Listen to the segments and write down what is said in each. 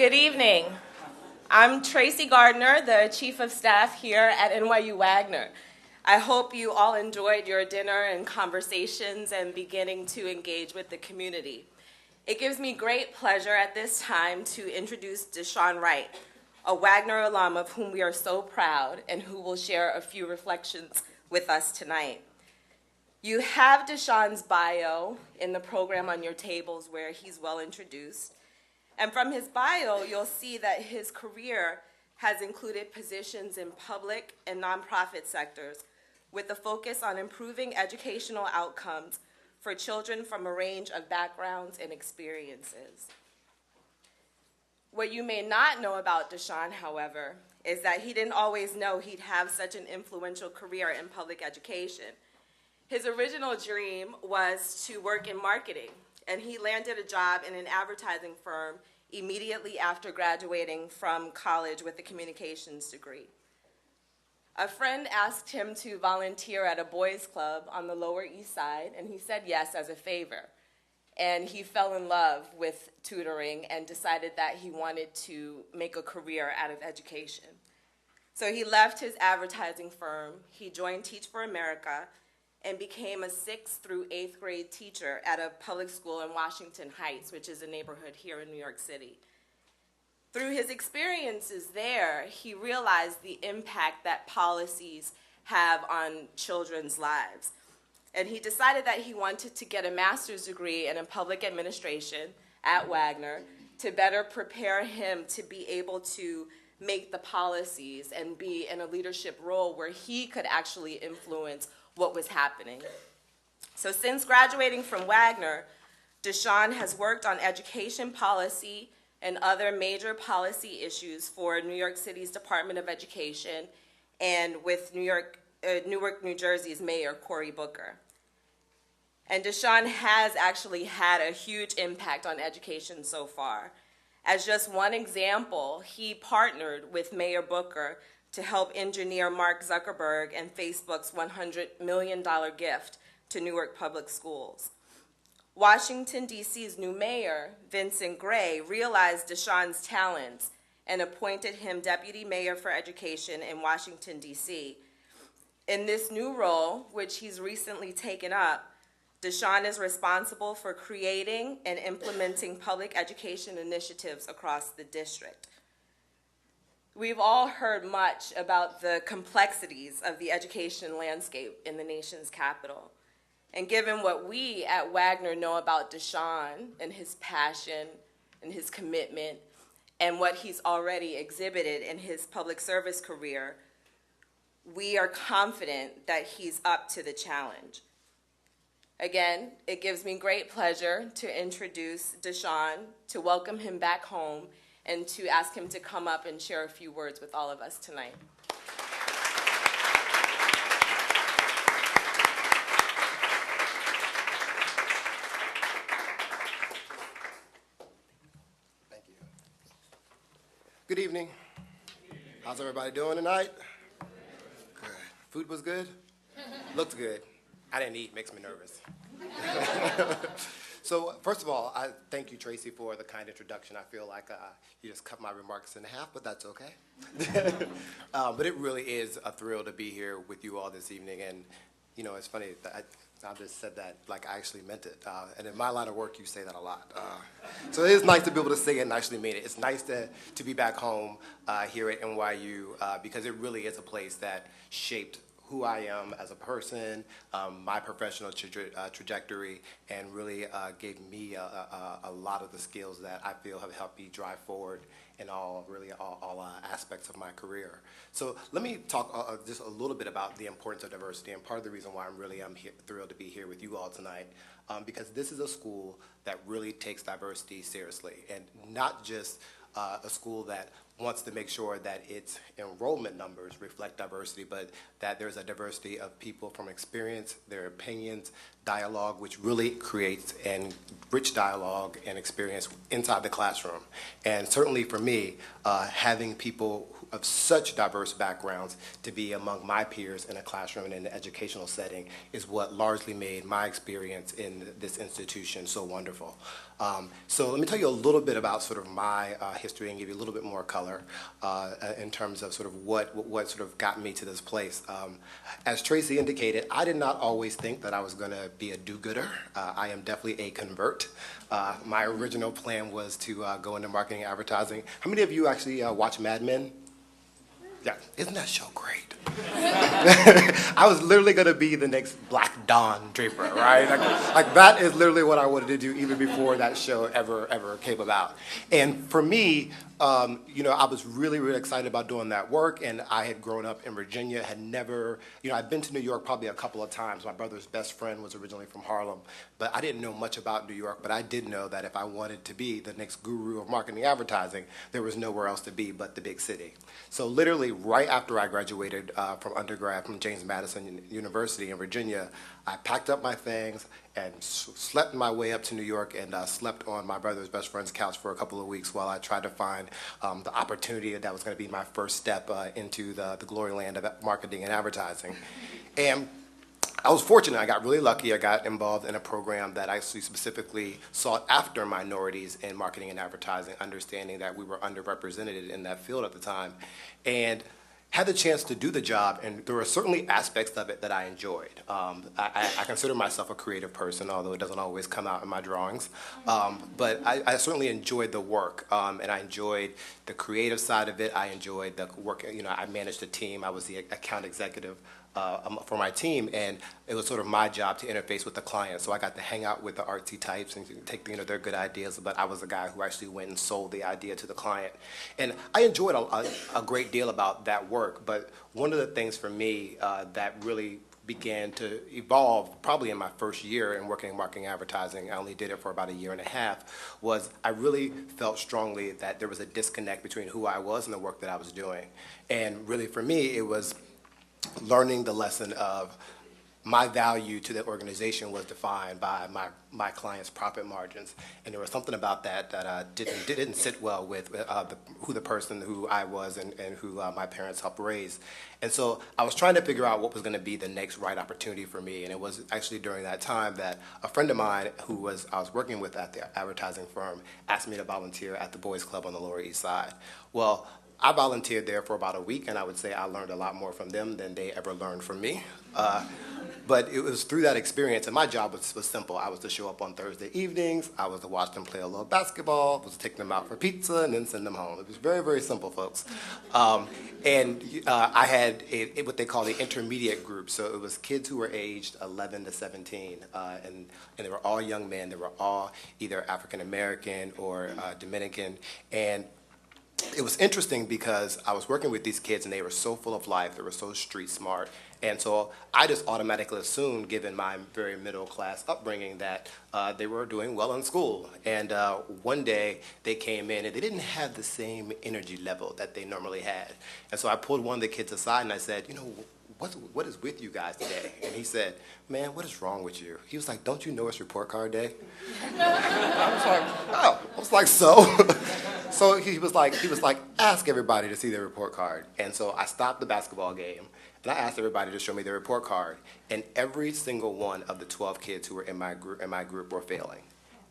Good evening. I'm Tracy Gardner, the Chief of Staff here at NYU Wagner. I hope you all enjoyed your dinner and conversations and beginning to engage with the community. It gives me great pleasure at this time to introduce Deshaun Wright, a Wagner alum of whom we are so proud and who will share a few reflections with us tonight. You have Deshaun's bio in the program on your tables where he's well introduced. And from his bio, you'll see that his career has included positions in public and nonprofit sectors with a focus on improving educational outcomes for children from a range of backgrounds and experiences. What you may not know about Deshaun, however, is that he didn't always know he'd have such an influential career in public education. His original dream was to work in marketing, and he landed a job in an advertising firm immediately after graduating from college with a communications degree. A friend asked him to volunteer at a boys' club on the Lower East Side, and he said yes as a favor. And he fell in love with tutoring and decided that he wanted to make a career out of education. So he left his advertising firm, he joined Teach for America, and became a 6th through 8th grade teacher at a public school in Washington Heights, which is a neighborhood here in New York City. Through his experiences there, he realized the impact that policies have on children's lives. And he decided that he wanted to get a master's degree in public administration at Wagner to better prepare him to be able to make the policies and be in a leadership role where he could actually influence what was happening. So since graduating from Wagner, Deshaun has worked on education policy and other major policy issues for New York City's Department of Education and with Newark, New Jersey's Mayor Cory Booker. And Deshaun has actually had a huge impact on education so far. As just one example, he partnered with Mayor Booker to help engineer Mark Zuckerberg and Facebook's $100 million gift to Newark Public Schools. Washington, D.C.'s new mayor, Vincent Gray, realized Deshaun's talents and appointed him deputy mayor for education in Washington, D.C. In this new role, which he's recently taken up, Deshaun is responsible for creating and implementing public education initiatives across the district. We've all heard much about the complexities of the education landscape in the nation's capital. And given what we at Wagner know about Deshaun and his passion and his commitment and what he's already exhibited in his public service career, we are confident that he's up to the challenge. Again, it gives me great pleasure to introduce Deshaun, to welcome him back home, and to ask him to come up and share a few words with all of us tonight. Thank you. Good evening. How's everybody doing tonight? Good. Food was good? Looked good. I didn't eat, makes me nervous. So first of all, I thank you, Tracy, for the kind introduction. I feel like you just cut my remarks in half, but that's okay. But it really is a thrill to be here with you all this evening. And, you know, it's funny that I just said that like I actually meant it. And in my line of work, you say that a lot. So it is nice to be able to say it and actually mean it. It's nice to be back home here at NYU because it really is a place that shaped who I am as a person, my professional trajectory, and really gave me a lot of the skills that I feel have helped me drive forward in all aspects of my career. So let me talk just a little bit about the importance of diversity, and part of the reason why I'm thrilled to be here with you all tonight, because this is a school that really takes diversity seriously, and not just a school that wants to make sure that its enrollment numbers reflect diversity, but that there's a diversity of people from experience, their opinions, dialogue, which really creates and rich dialogue and experience inside the classroom. And certainly for me, having people of such diverse backgrounds to be among my peers in a classroom and in an educational setting is what largely made my experience in this institution so wonderful. So let me tell you a little bit about sort of my history and give you a little bit more color in terms of sort of what sort of got me to this place. As Tracy indicated, I did not always think that I was going to be a do-gooder. I am definitely a convert. My original plan was to go into marketing and advertising. How many of you actually watch Mad Men? Yeah, isn't that show great? I was literally going to be the next Black Dawn Draper, right? Like that is literally what I wanted to do even before that show ever came about. And for me, I was really, really excited about doing that work, and I had grown up in Virginia, had never, I'd been to New York probably a couple of times. My brother's best friend was originally from Harlem, but I didn't know much about New York, but I did know that if I wanted to be the next guru of marketing and advertising, there was nowhere else to be but the big city. So literally right after I graduated from undergrad from James Madison University in Virginia, I packed up my things and slept my way up to New York and slept on my brother's best friend's couch for a couple of weeks while I tried to find the opportunity that was going to be my first step into the glory land of marketing and advertising. And I was fortunate. I got really lucky. I got involved in a program that actually specifically sought after minorities in marketing and advertising, understanding that we were underrepresented in that field at the time. And had the chance to do the job, and there were certainly aspects of it that I enjoyed. I consider myself a creative person, although it doesn't always come out in my drawings. But I certainly enjoyed the work, and I enjoyed the creative side of it. I enjoyed the work. I managed a team. I was the account executive for my team, and it was sort of my job to interface with the client. So I got to hang out with the artsy types and take their good ideas, but I was the guy who actually went and sold the idea to the client. And I enjoyed a great deal about that work, but one of the things for me that really began to evolve probably in my first year in working in marketing and advertising, I only did it for about a year and a half, was I really felt strongly that there was a disconnect between who I was and the work that I was doing. And really for me, it was learning the lesson of my value to the organization was defined by my clients' profit margins, and there was something about that that didn't sit well with the person who I was and who my parents helped raise. And so I was trying to figure out what was going to be the next right opportunity for me, and it was actually during that time that a friend of mine I was working with at the advertising firm asked me to volunteer at the Boys Club on the Lower East Side. Well, I volunteered there for about a week, and I would say I learned a lot more from them than they ever learned from me. But it was through that experience, and my job was I was to show up on Thursday evenings, I was to watch them play a little basketball, was to take them out for pizza, and then send them home. It was very, very simple, folks. I had what they call the intermediate group, so it was kids who were aged 11 to 17, and they were all young men. They were all either African American or Dominican, and it was interesting because I was working with these kids and they were so full of life, they were so street smart, and so I just automatically assumed, given my very middle class upbringing, that they were doing well in school. And one day they came in and they didn't have the same energy level that they normally had. And so I pulled one of the kids aside and I said, what is with you guys today? And he said, man, what is wrong with you? He was like, don't you know it's report card day? I was like, oh. I was like, so? So he was like, ask everybody to see their report card. And so I stopped the basketball game and I asked everybody to show me their report card. And every single one of the 12 kids who were in my group were failing.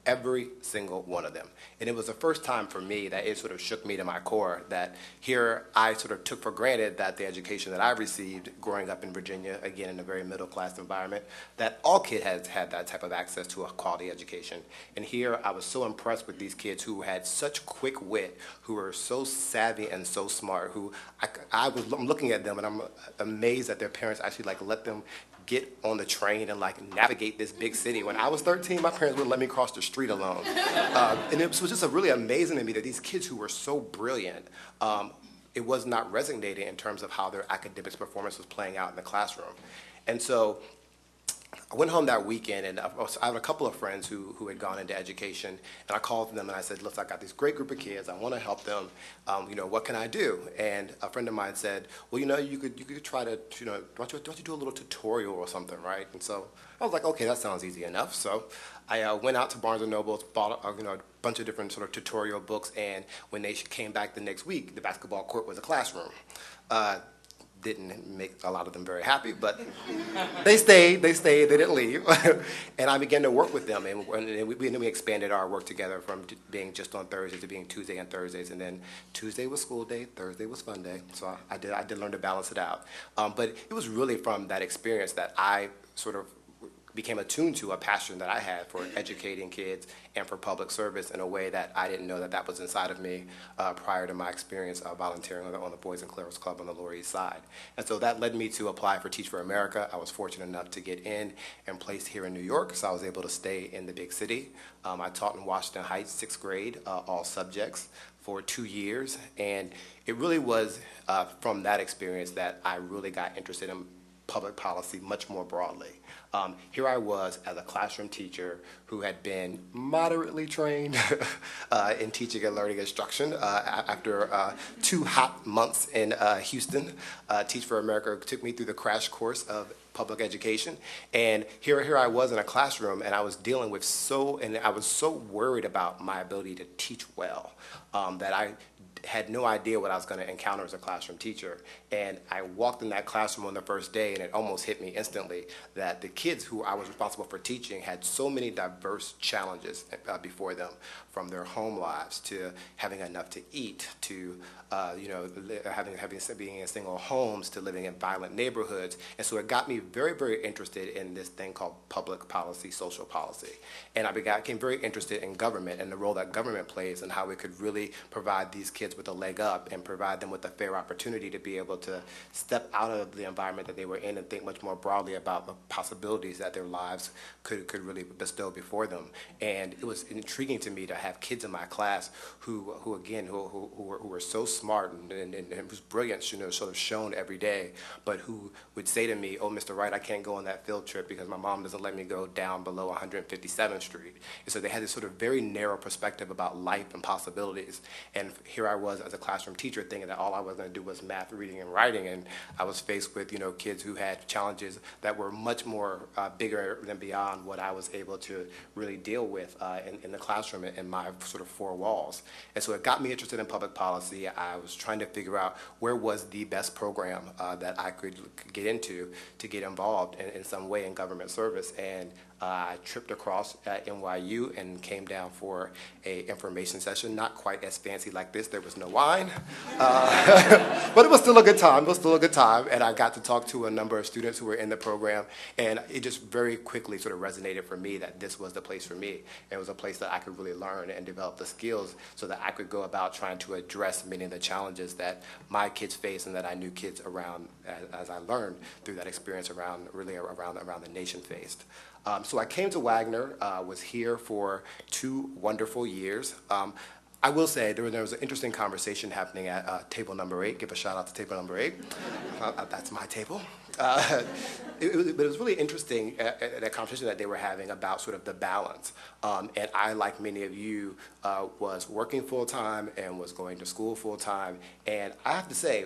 Every single one of them. And it was the first time for me that it sort of shook me to my core that here I sort of took for granted that the education that I received growing up in Virginia, again in a very middle class environment, that all kids had that type of access to a quality education. And here I was so impressed with these kids who had such quick wit, who were so savvy and so smart, who I'm looking at them and I'm amazed that their parents actually let them get on the train and navigate this big city. When I was 13, my parents wouldn't let me cross the street alone. And it was just really amazing to me that these kids who were so brilliant, it was not resonating in terms of how their academics performance was playing out in the classroom. And so I went home that weekend, and I had a couple of friends who had gone into education, and I called them and I said, "Look, I got this great group of kids. I want to help them. What can I do?" And a friend of mine said, "Well, you could try to, why don't you do a little tutorial or something, right?" And so I was like, "Okay, that sounds easy enough." So I went out to Barnes and Noble, bought a bunch of different sort of tutorial books, and when they came back the next week, the basketball court was a classroom. Didn't make a lot of them very happy, but they stayed, they didn't leave. And I began to work with them, and we expanded our work together from being just on Thursdays to being Tuesday and Thursdays, and then Tuesday was school day, Thursday was fun day, so I did learn to balance it out. But it was really from that experience that I sort of became attuned to a passion that I had for educating kids and for public service in a way that I didn't know that was inside of me prior to my experience volunteering on the Boys and Girls Club on the Lower East Side. And so that led me to apply for Teach for America. I was fortunate enough to get in and placed here in New York, so I was able to stay in the big city. I taught in Washington Heights, 6th grade, all subjects for 2 years, and it really was from that experience that I really got interested in public policy much more broadly. Here I was as a classroom teacher who had been moderately trained in teaching and learning instruction. After 2 hot months in Houston, Teach for America took me through the crash course of public education, and here I was in a classroom, and I was dealing with I was so worried about my ability to teach well that I had no idea what I was going to encounter as a classroom teacher. And I walked in that classroom on the first day, and it almost hit me instantly that the kids who I was responsible for teaching had so many diverse challenges before them, from their home lives to having enough to eat, to being in single homes, to living in violent neighborhoods. And so it got me very, very interested in this thing called public policy, social policy. And I became very interested in government and the role that government plays and how it could really provide these kids with a leg up and provide them with a fair opportunity to be able to step out of the environment that they were in and think much more broadly about the possibilities that their lives could really bestow before them. And it was intriguing to me to have kids in my class who were so smart and whose brilliance, sort of shone every day, but who would say to me, "Oh, Mr. Wright, I can't go on that field trip because my mom doesn't let me go down below 157th Street." And so they had this sort of very narrow perspective about life and possibilities. And here I was as a classroom teacher thinking that all I was going to do was math, reading, and writing, and I was faced with kids who had challenges that were much more bigger than beyond what I was able to really deal with in the classroom in my sort of 4 walls. And so it got me interested in public policy. I was trying to figure out where was the best program that I could get into to get involved in some way in government service. And I tripped across at NYU and came down for a information session, not quite as fancy like this. There was no wine, but it was still a good time. It was still a good time, and I got to talk to a number of students who were in the program, and it just very quickly sort of resonated for me that this was the place for me. It was a place that I could really learn and develop the skills so that I could go about trying to address many of the challenges that my kids face and that I knew kids around, as I learned through that experience around the nation faced. So I came to Wagner, was here for 2 wonderful years. I will say there was an interesting conversation happening at table number 8. Give a shout out to table number 8. That's my table. But it was really interesting, that conversation that they were having about sort of the balance. And I, like many of you, was working full-time and was going to school full-time. And I have to say,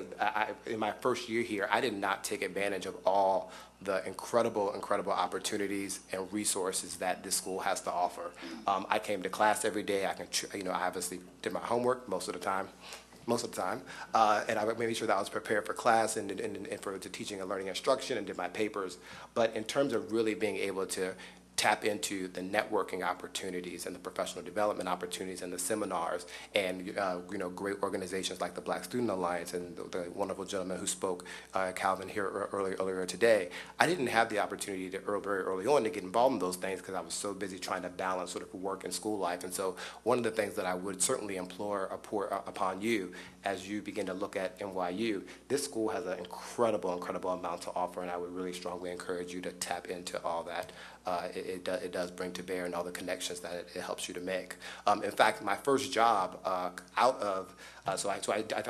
in my first year here, I did not take advantage of all the incredible opportunities and resources that this school has to offer. I came to class every day. I obviously did my homework most of the time, and I made sure that I was prepared for class and for teaching and learning instruction and did my papers. But in terms of really being able to tap into the networking opportunities and the professional development opportunities and the seminars and great organizations like the Black Student Alliance and the wonderful gentleman who spoke, Calvin, here earlier today. I didn't have the opportunity very early on to get involved in those things because I was so busy trying to balance sort of work and school life. And so one of the things that I would certainly implore upon you as you begin to look at NYU, this school has an incredible amount to offer, and I would really strongly encourage you to tap into all that it does bring to bear and all the connections that it helps you to make. In fact, my first job so I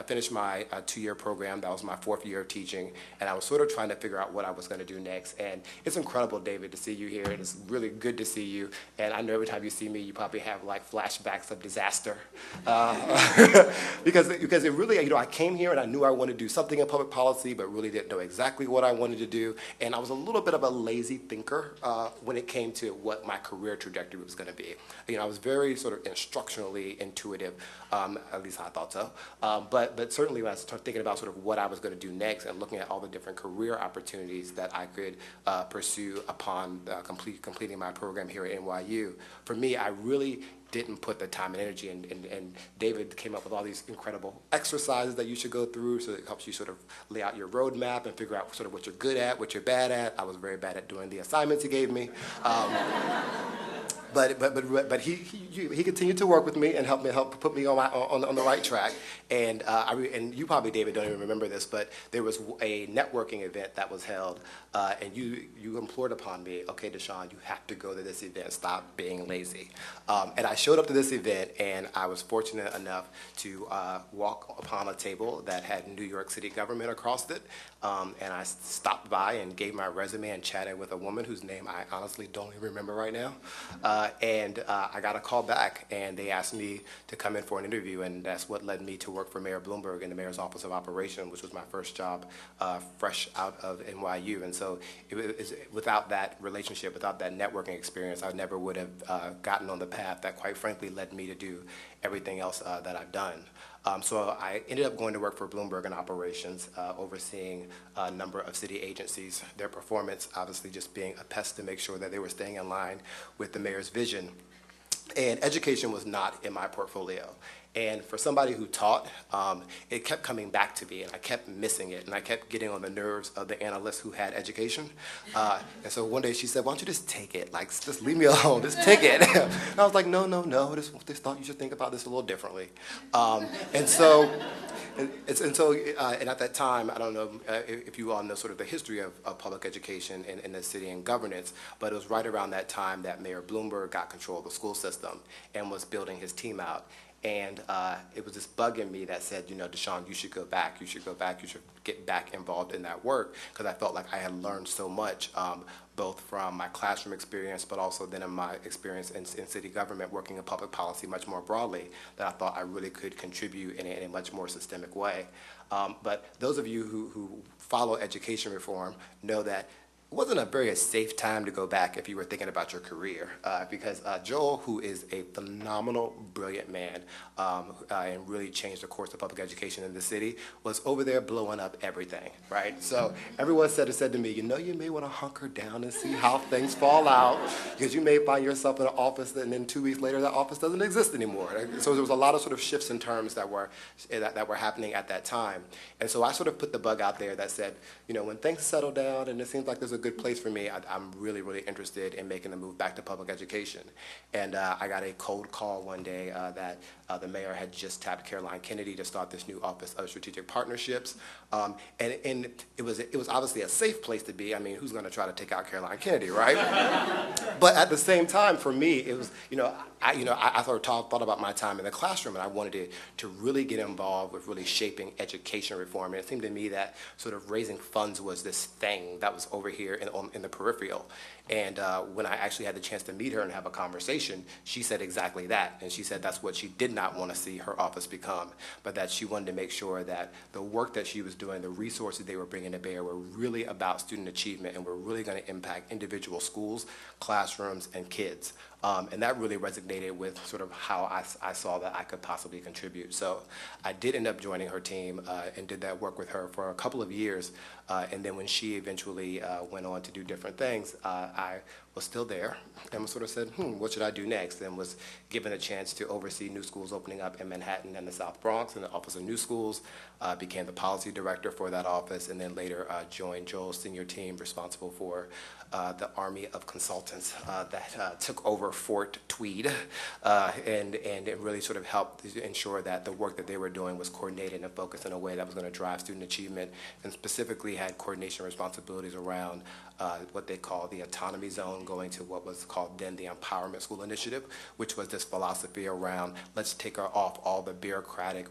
finished my 2-year program. That was my 4th year of teaching, and I was sort of trying to figure out what I was going to do next. And it's incredible, David, to see you here. And it's really good to see you. And I know every time you see me, you probably have like flashbacks of disaster, because it really, I came here and I knew I wanted to do something in public policy, but really didn't know exactly what I wanted to do. And I was a little bit of a lazy thinker when it came to what my career trajectory was going to be. I was very sort of instructionally intuitive, at least I thought so. But certainly when I started thinking about sort of what I was going to do next and looking at all the different career opportunities that I could pursue upon completing my program here at NYU, for me, I really didn't put the time and energy, and David came up with all these incredible exercises that you should go through, so it helps you sort of lay out your roadmap and figure out sort of what you're good at, what you're bad at. I was very bad at doing the assignments he gave me. But he continued to work with me and help put me on the right track. And you probably, David, don't even remember this, but there was a networking event that was held, and you implored upon me, okay, Deshaun, you have to go to this event. Stop being lazy. And I showed up to this event, and I was fortunate enough to walk upon a table that had New York City government across it. And I stopped by and gave my resume and chatted with a woman whose name I honestly don't even remember right now. And I got a call back, and they asked me to come in for an interview, and that's what led me to work for Mayor Bloomberg in the Mayor's Office of Operation, which was my first job fresh out of NYU. And so without that relationship, without that networking experience, I never would have gotten on the path that, quite frankly, led me to do everything else that I've done. So I ended up going to work for Bloomberg in operations, overseeing a number of city agencies, their performance obviously just being a pest to make sure that they were staying in line with the mayor's vision. And education was not in my portfolio. And for somebody who taught, it kept coming back to me, and I kept missing it, and I kept getting on the nerves of the analysts who had education. And so one day she said, why don't you just take it? Like, just leave me alone, just take it. And I was like, no, this thought you should think about this a little differently. And at that time, I don't know if you all know sort of the history of public education in the city and governance, but it was right around that time that Mayor Bloomberg got control of the school system and was building his team out. And it was this bug in me that said, Deshaun, you should go back, you should get back involved in that work, because I felt like I had learned so much, both from my classroom experience, but also then in my experience in city government, working in public policy much more broadly, that I thought I really could contribute in a much more systemic way. But those of you who follow education reform know that it wasn't a very safe time to go back if you were thinking about your career, because Joel, who is a phenomenal, brilliant man, and really changed the course of public education in the city, was over there blowing up everything, right? So everyone said to me, you may want to hunker down and see how things fall out, because you may find yourself in an office and then 2 weeks later that office doesn't exist anymore. So there was a lot of sort of shifts in terms that were happening at that time. And so I sort of put the bug out there that said, when things settle down and it seems like there's a good place for me, I'm really, really interested in making the move back to public education. And I got a cold call one day that the mayor had just tapped Caroline Kennedy to start this new Office of Strategic Partnerships. And it was obviously a safe place to be. I mean, who's going to try to take out Caroline Kennedy, right? But at the same time, for me, it was, I thought about my time in the classroom, and I wanted to really get involved with really shaping education reform. And it seemed to me that sort of raising funds was this thing that was over here in the peripheral. And when I actually had the chance to meet her and have a conversation, she said exactly that. And she said that's what she did not want to see her office become, but that she wanted to make sure that the work that she was doing, the resources they were bringing to bear, were really about student achievement and were really going to impact individual schools, classrooms, and kids. And that really resonated with sort of how I saw that I could possibly contribute. So I did end up joining her team and did that work with her for a couple of years. And then when she eventually went on to do different things, I was still there and sort of said, what should I do next? And was given a chance to oversee new schools opening up in Manhattan and the South Bronx in the Office of New Schools, became the policy director for that office, and then later joined Joel's senior team responsible for the army of consultants that took over Fort Tweed and it really sort of helped ensure that the work that they were doing was coordinated and focused in a way that was going to drive student achievement, and specifically had coordination responsibilities around what they call the autonomy zone and going to what was called then the Empowerment School Initiative, which was this philosophy around let's take off all the bureaucratic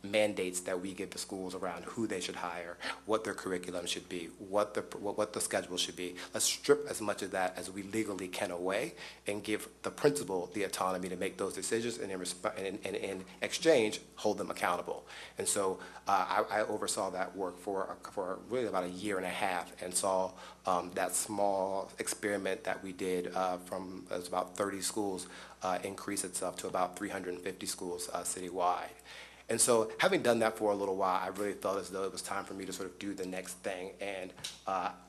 mandates that we give the schools around who they should hire, what their curriculum should be, what the schedule should be. Let's strip as much of that as we legally can away and give the principal the autonomy to make those decisions, and in exchange, hold them accountable. And so I oversaw that work for really about a year and a half, and saw that small experiment that we did it was about 30 schools increase itself to about 350 schools citywide. And so having done that for a little while, I really felt as though it was time for me to sort of do the next thing. And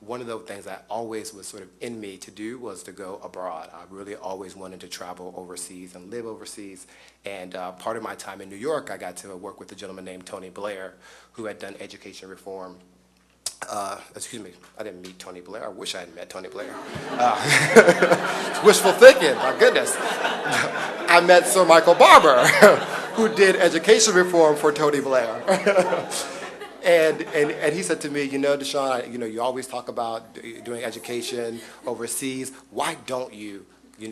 one of the things that always was sort of in me to do was to go abroad. I really always wanted to travel overseas and live overseas. And part of my time in New York, I got to work with a gentleman named Tony Blair, who had done education reform. Excuse me, I didn't meet Tony Blair. I wish I had met Tony Blair. Wishful thinking, my goodness. I met Sir Michael Barber, who did education reform for Tony Blair. And he said to me, Deshaun, you always talk about doing education overseas. Why don't you? Why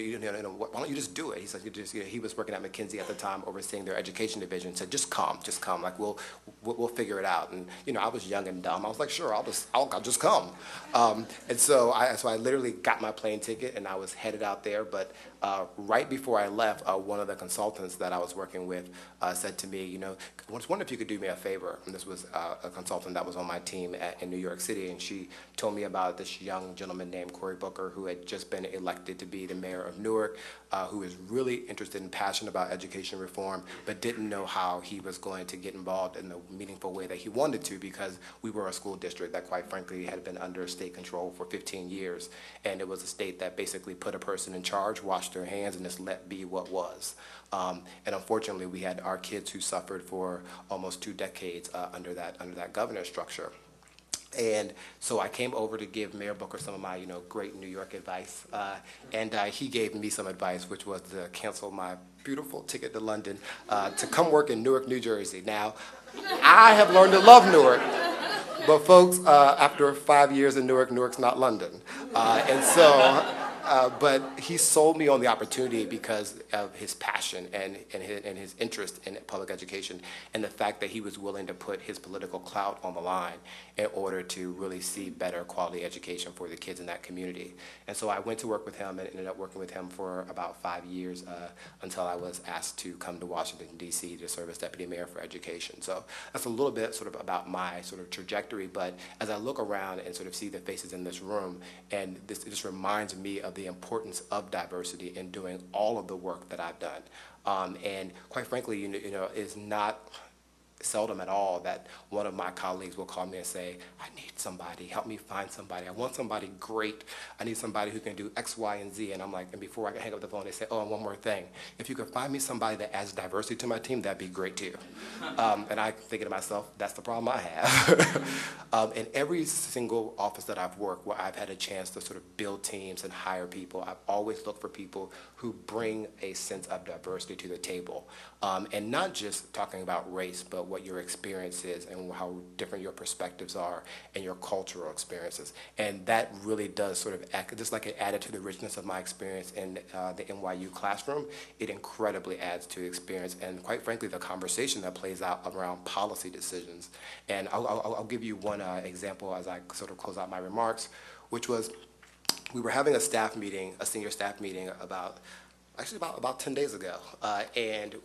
don't you just do it? He said, he was working at McKinsey at the time, overseeing their education division. Said, just come, like we'll figure it out. And I was young and dumb. I was like, sure, I'll just come. And so I literally got my plane ticket and I was headed out there. But right before I left, one of the consultants that I was working with said to me, I was wondering if you could do me a favor. And this was a consultant that was on my team in New York City, and she told me about this young gentleman named Cory Booker, who had just been elected to be the mayor of Newark, who is really interested and passionate about education reform, but didn't know how he was going to get involved in the meaningful way that he wanted to, because we were a school district that, quite frankly, had been under state control for 15 years. And it was a state that basically put a person in charge, washed their hands, and just let be what was. And unfortunately, we had our kids who suffered for almost 2 decades under that governor structure. And so I came over to give Mayor Booker some of my, great New York advice. And he gave me some advice, which was to cancel my beautiful ticket to London to come work in Newark, New Jersey. Now, I have learned to love Newark. But folks, after 5 years in Newark, Newark's not London. But he sold me on the opportunity because of his passion and his interest in public education, and the fact that he was willing to put his political clout on the line in order to really see better quality education for the kids in that community. And so I went to work with him and ended up working with him for about 5 years until I was asked to come to Washington, D.C. to serve as deputy mayor for education. So that's a little bit sort of about my sort of trajectory, but as I look around and sort of see the faces in this room, and it just reminds me of the importance of diversity in doing all of the work that I've done. And quite frankly, it's not seldom at all that one of my colleagues will call me and say, I need somebody, help me find somebody. I want somebody great. I need somebody who can do X, Y, and Z. And I'm like, and before I can hang up the phone, they say, oh, and one more thing. If you could find me somebody that adds diversity to my team, that'd be great too. And I think to myself, that's the problem I have. In every single office that I've worked where I've had a chance to sort of build teams and hire people, I've always looked for people who bring a sense of diversity to the table. And not just talking about race, but what your experience is and how different your perspectives are and your cultural experiences. And that really does sort of act, just like it added to the richness of my experience in the NYU classroom, it incredibly adds to the experience and, quite frankly, the conversation that plays out around policy decisions. And I'll give you one example as I sort of close out my remarks, which was we were having a staff meeting, a senior staff meeting about 10 days ago, and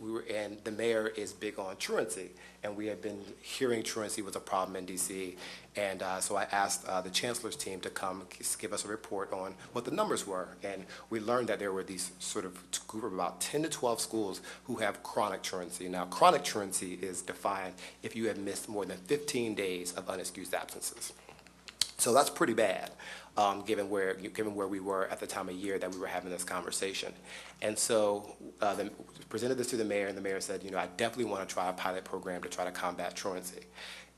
the mayor is big on truancy, and we had been hearing truancy was a problem in D.C., and so I asked the chancellor's team to come give us a report on what the numbers were, and we learned that there were these sort of group of about 10 to 12 schools who have chronic truancy. Now, chronic truancy is defined if you have missed more than 15 days of unexcused absences. So that's pretty bad, given where we were at the time of year that we were having this conversation. And so presented this to the mayor, and the mayor said, I definitely want to try a pilot program to try to combat truancy.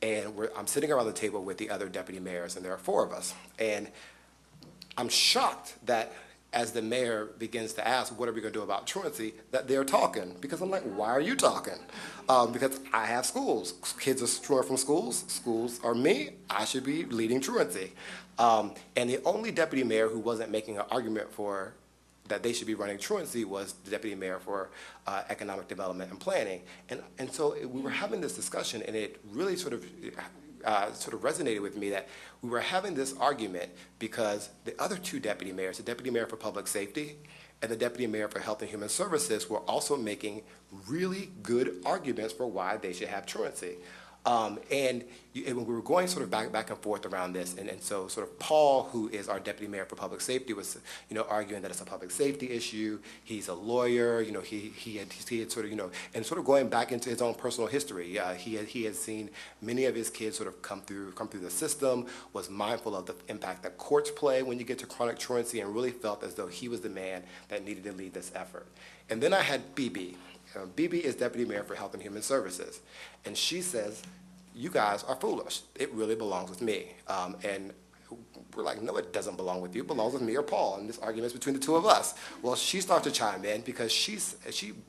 And I'm sitting around the table with the other deputy mayors, and there are 4 of us. And I'm shocked that as the mayor begins to ask, what are we going to do about truancy, that they're talking. Because I'm like, why are you talking? Because I have schools. Kids are truant from schools. Schools are me. I should be leading truancy. And the only deputy mayor who wasn't making an argument for that they should be running truancy was the deputy mayor for economic development and planning. And so we were having this discussion, and it really sort of resonated with me that we were having this argument because the other two deputy mayors, the deputy mayor for public safety and the deputy mayor for health and human services, were also making really good arguments for why they should have truancy. And we were going sort of back and forth around this, and so sort of Paul, who is our deputy mayor for public safety, was arguing that it's a public safety issue. He's a lawyer, he had sort of and sort of going back into his own personal history. He had seen many of his kids sort of come through the system, was mindful of the impact that courts play when you get to chronic truancy, and really felt as though he was the man that needed to lead this effort. And then I had BB. BB is deputy mayor for health and human services, and she says, you guys are foolish. It really belongs with me. And we're like, no, it doesn't belong with you. It belongs with me or Paul. And this argument's between the two of us. Well, she starts to chime in because she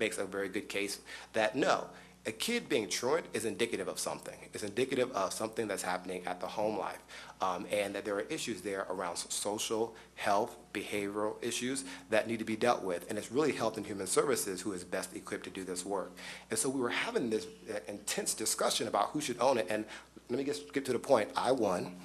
makes a very good case that no, a kid being truant is indicative of something. It's indicative of something that's happening at the home life, and that there are issues there around social, health, behavioral issues that need to be dealt with. And it's really Health and Human Services who is best equipped to do this work. And so we were having this intense discussion about who should own it. And let me get to the point. I won.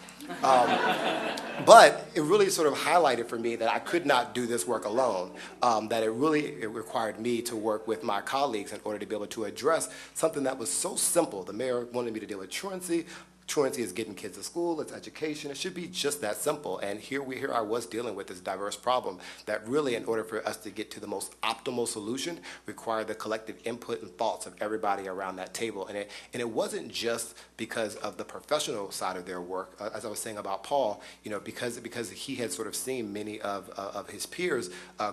But it really sort of highlighted for me that I could not do this work alone, that it required me to work with my colleagues in order to be able to address something that was so simple. The mayor wanted me to deal with truancy. Truancy is getting kids to school, it's education. It should be just that simple. And here I was dealing with this diverse problem that really, in order for us to get to the most optimal solution, required the collective input and thoughts of everybody around that table. And it wasn't just because of the professional side of their work, as I was saying about Paul, because he had sort of seen many of his peers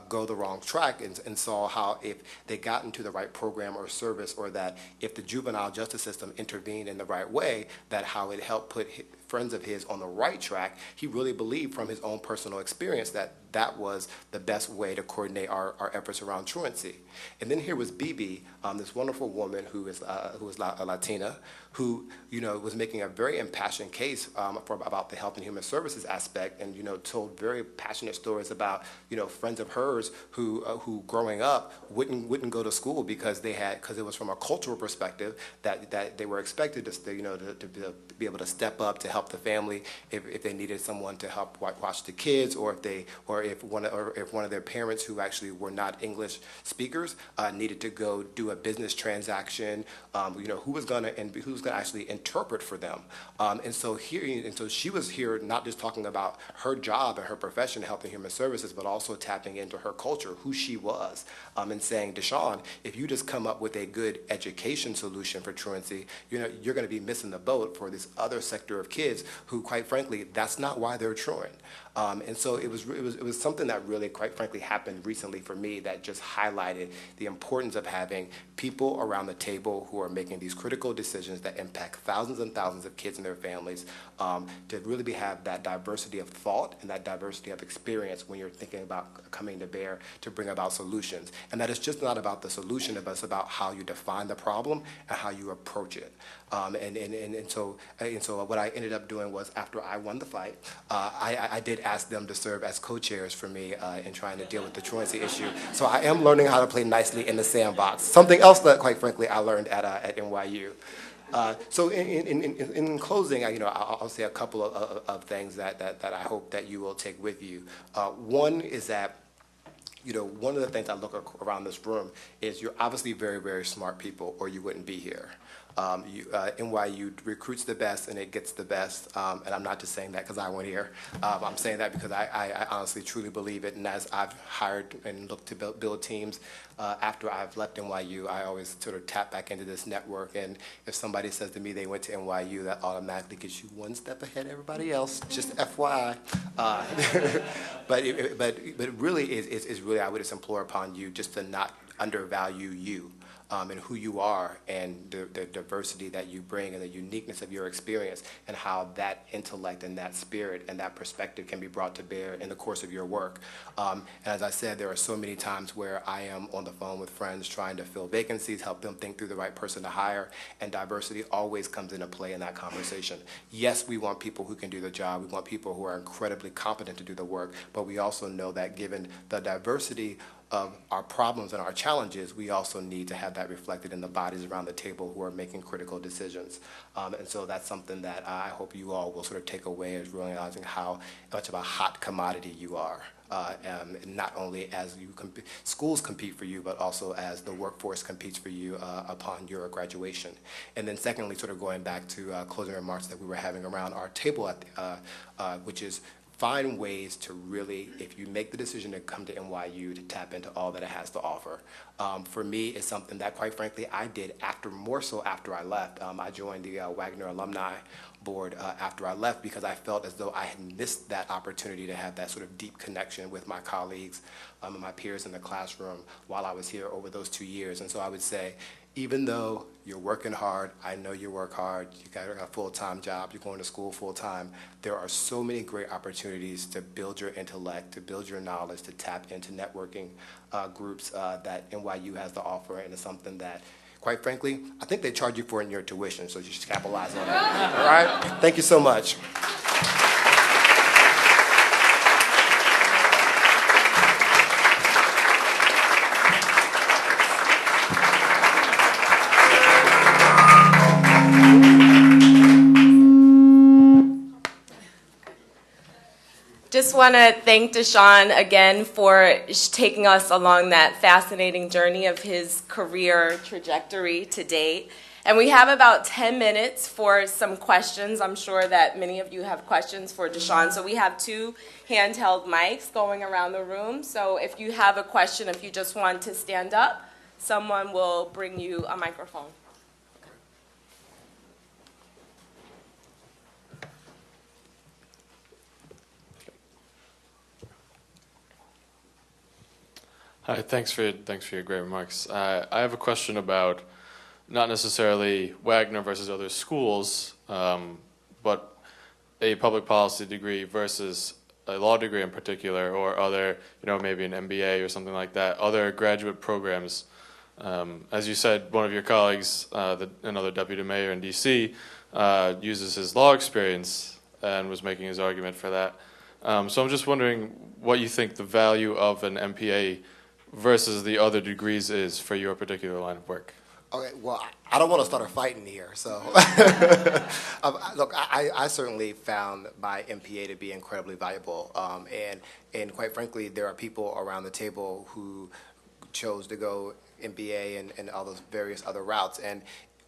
go the wrong track and saw how if they got into the right program or service, or that if the juvenile justice system intervened in the right way, that how it helped put friends of his on the right track. He really believed from his own personal experience that that was the best way to coordinate our efforts around truancy. And then here was BB, this wonderful woman who is a Latina, who was making a very impassioned case about the health and human services aspect, and told very passionate stories about friends of hers who growing up wouldn't go to school because it was from a cultural perspective that they were expected to be able to step up to help the family if they needed someone to help watch the kids, or if one of their parents who actually were not English speakers needed to go do a business transaction, who was going to actually interpret for them. And so she was here not just talking about her job and her profession, health and human services, but also tapping into her culture, who she was, and saying, Deshaun, if you just come up with a good education solution for truancy, you're going to be missing the boat for this other sector of kids who, quite frankly, that's not why they're truant. And so it was something that really, quite frankly, happened recently for me that just highlighted the importance of having people around the table who are making these critical decisions that impact thousands and thousands of kids and their families, to really have that diversity of thought and that diversity of experience when you're thinking about coming to bear to bring about solutions. And that it's just not about the solution, but it's about how you define the problem and how you approach it. And so what I ended up doing was, after I won the fight, I did ask them to serve as co-chairs for me in trying to deal with the truancy issue. So I am learning how to play nicely in the sandbox. Something else that, quite frankly, I learned at NYU. So in closing, I'll say a couple of things that I hope that you will take with you. One is that, one of the things I look around this room is you're obviously very, very smart people, or you wouldn't be here. NYU recruits the best and it gets the best, and I'm not just saying that because I went here. I'm saying that because I honestly truly believe it, and as I've hired and looked to build teams after I've left NYU, I always sort of tap back into this network, and if somebody says to me they went to NYU, that automatically gets you one step ahead of everybody else, just FYI. But it really is really, I would just implore upon you just to not undervalue you. and who you are and the diversity that you bring and the uniqueness of your experience and how that intellect and that spirit and that perspective can be brought to bear in the course of your work. And as I said, there are so many times where I am on the phone with friends trying to fill vacancies, help them think through the right person to hire, and diversity always comes into play in that conversation. Yes, we want people who can do the job. We want people who are incredibly competent to do the work, but we also know that given the diversity of our problems and our challenges, we also need to have that reflected in the bodies around the table who are making critical decisions. And so that's something that I hope you all will sort of take away, as realizing how much of a hot commodity you are. Not only as schools compete for you, but also as the workforce competes for you upon your graduation. And then secondly, sort of going back to closing remarks that we were having around our table, which is find ways to really, if you make the decision to come to NYU, to tap into all that it has to offer. For me, it's something that, quite frankly, I did more so after I left. I joined the Wagner Alumni Board after I left because I felt as though I had missed that opportunity to have that sort of deep connection with my colleagues and my peers in the classroom while I was here over those 2 years. And so I would say, even though you're working hard, I know you work hard, you got a full-time job, you're going to school full-time, there are so many great opportunities to build your intellect, to build your knowledge, to tap into networking groups that NYU has to offer, and it's something that, quite frankly, I think they charge you for it in your tuition, so you should capitalize on it. All right? Thank you so much. Just want to thank Deshaun again for taking us along that fascinating journey of his career trajectory to date. And we have about 10 minutes for some questions. I'm sure that many of you have questions for Deshaun. So we have 2 handheld mics going around the room. So if you have a question, if you just want to stand up, someone will bring you a microphone. Hi, thanks for your great remarks. I have a question about not necessarily Wagner versus other schools, but a public policy degree versus a law degree in particular, or other, maybe an MBA or something like that, other graduate programs. As you said, one of your colleagues, another deputy mayor in D.C., uses his law experience and was making his argument for that. So I'm just wondering what you think the value of an MPA versus the other degrees is for your particular line of work. Okay, well, I don't want to start a fight in here, so. Look, I certainly found my MPA to be incredibly valuable, and quite frankly, there are people around the table who chose to go MBA and all those various other routes, and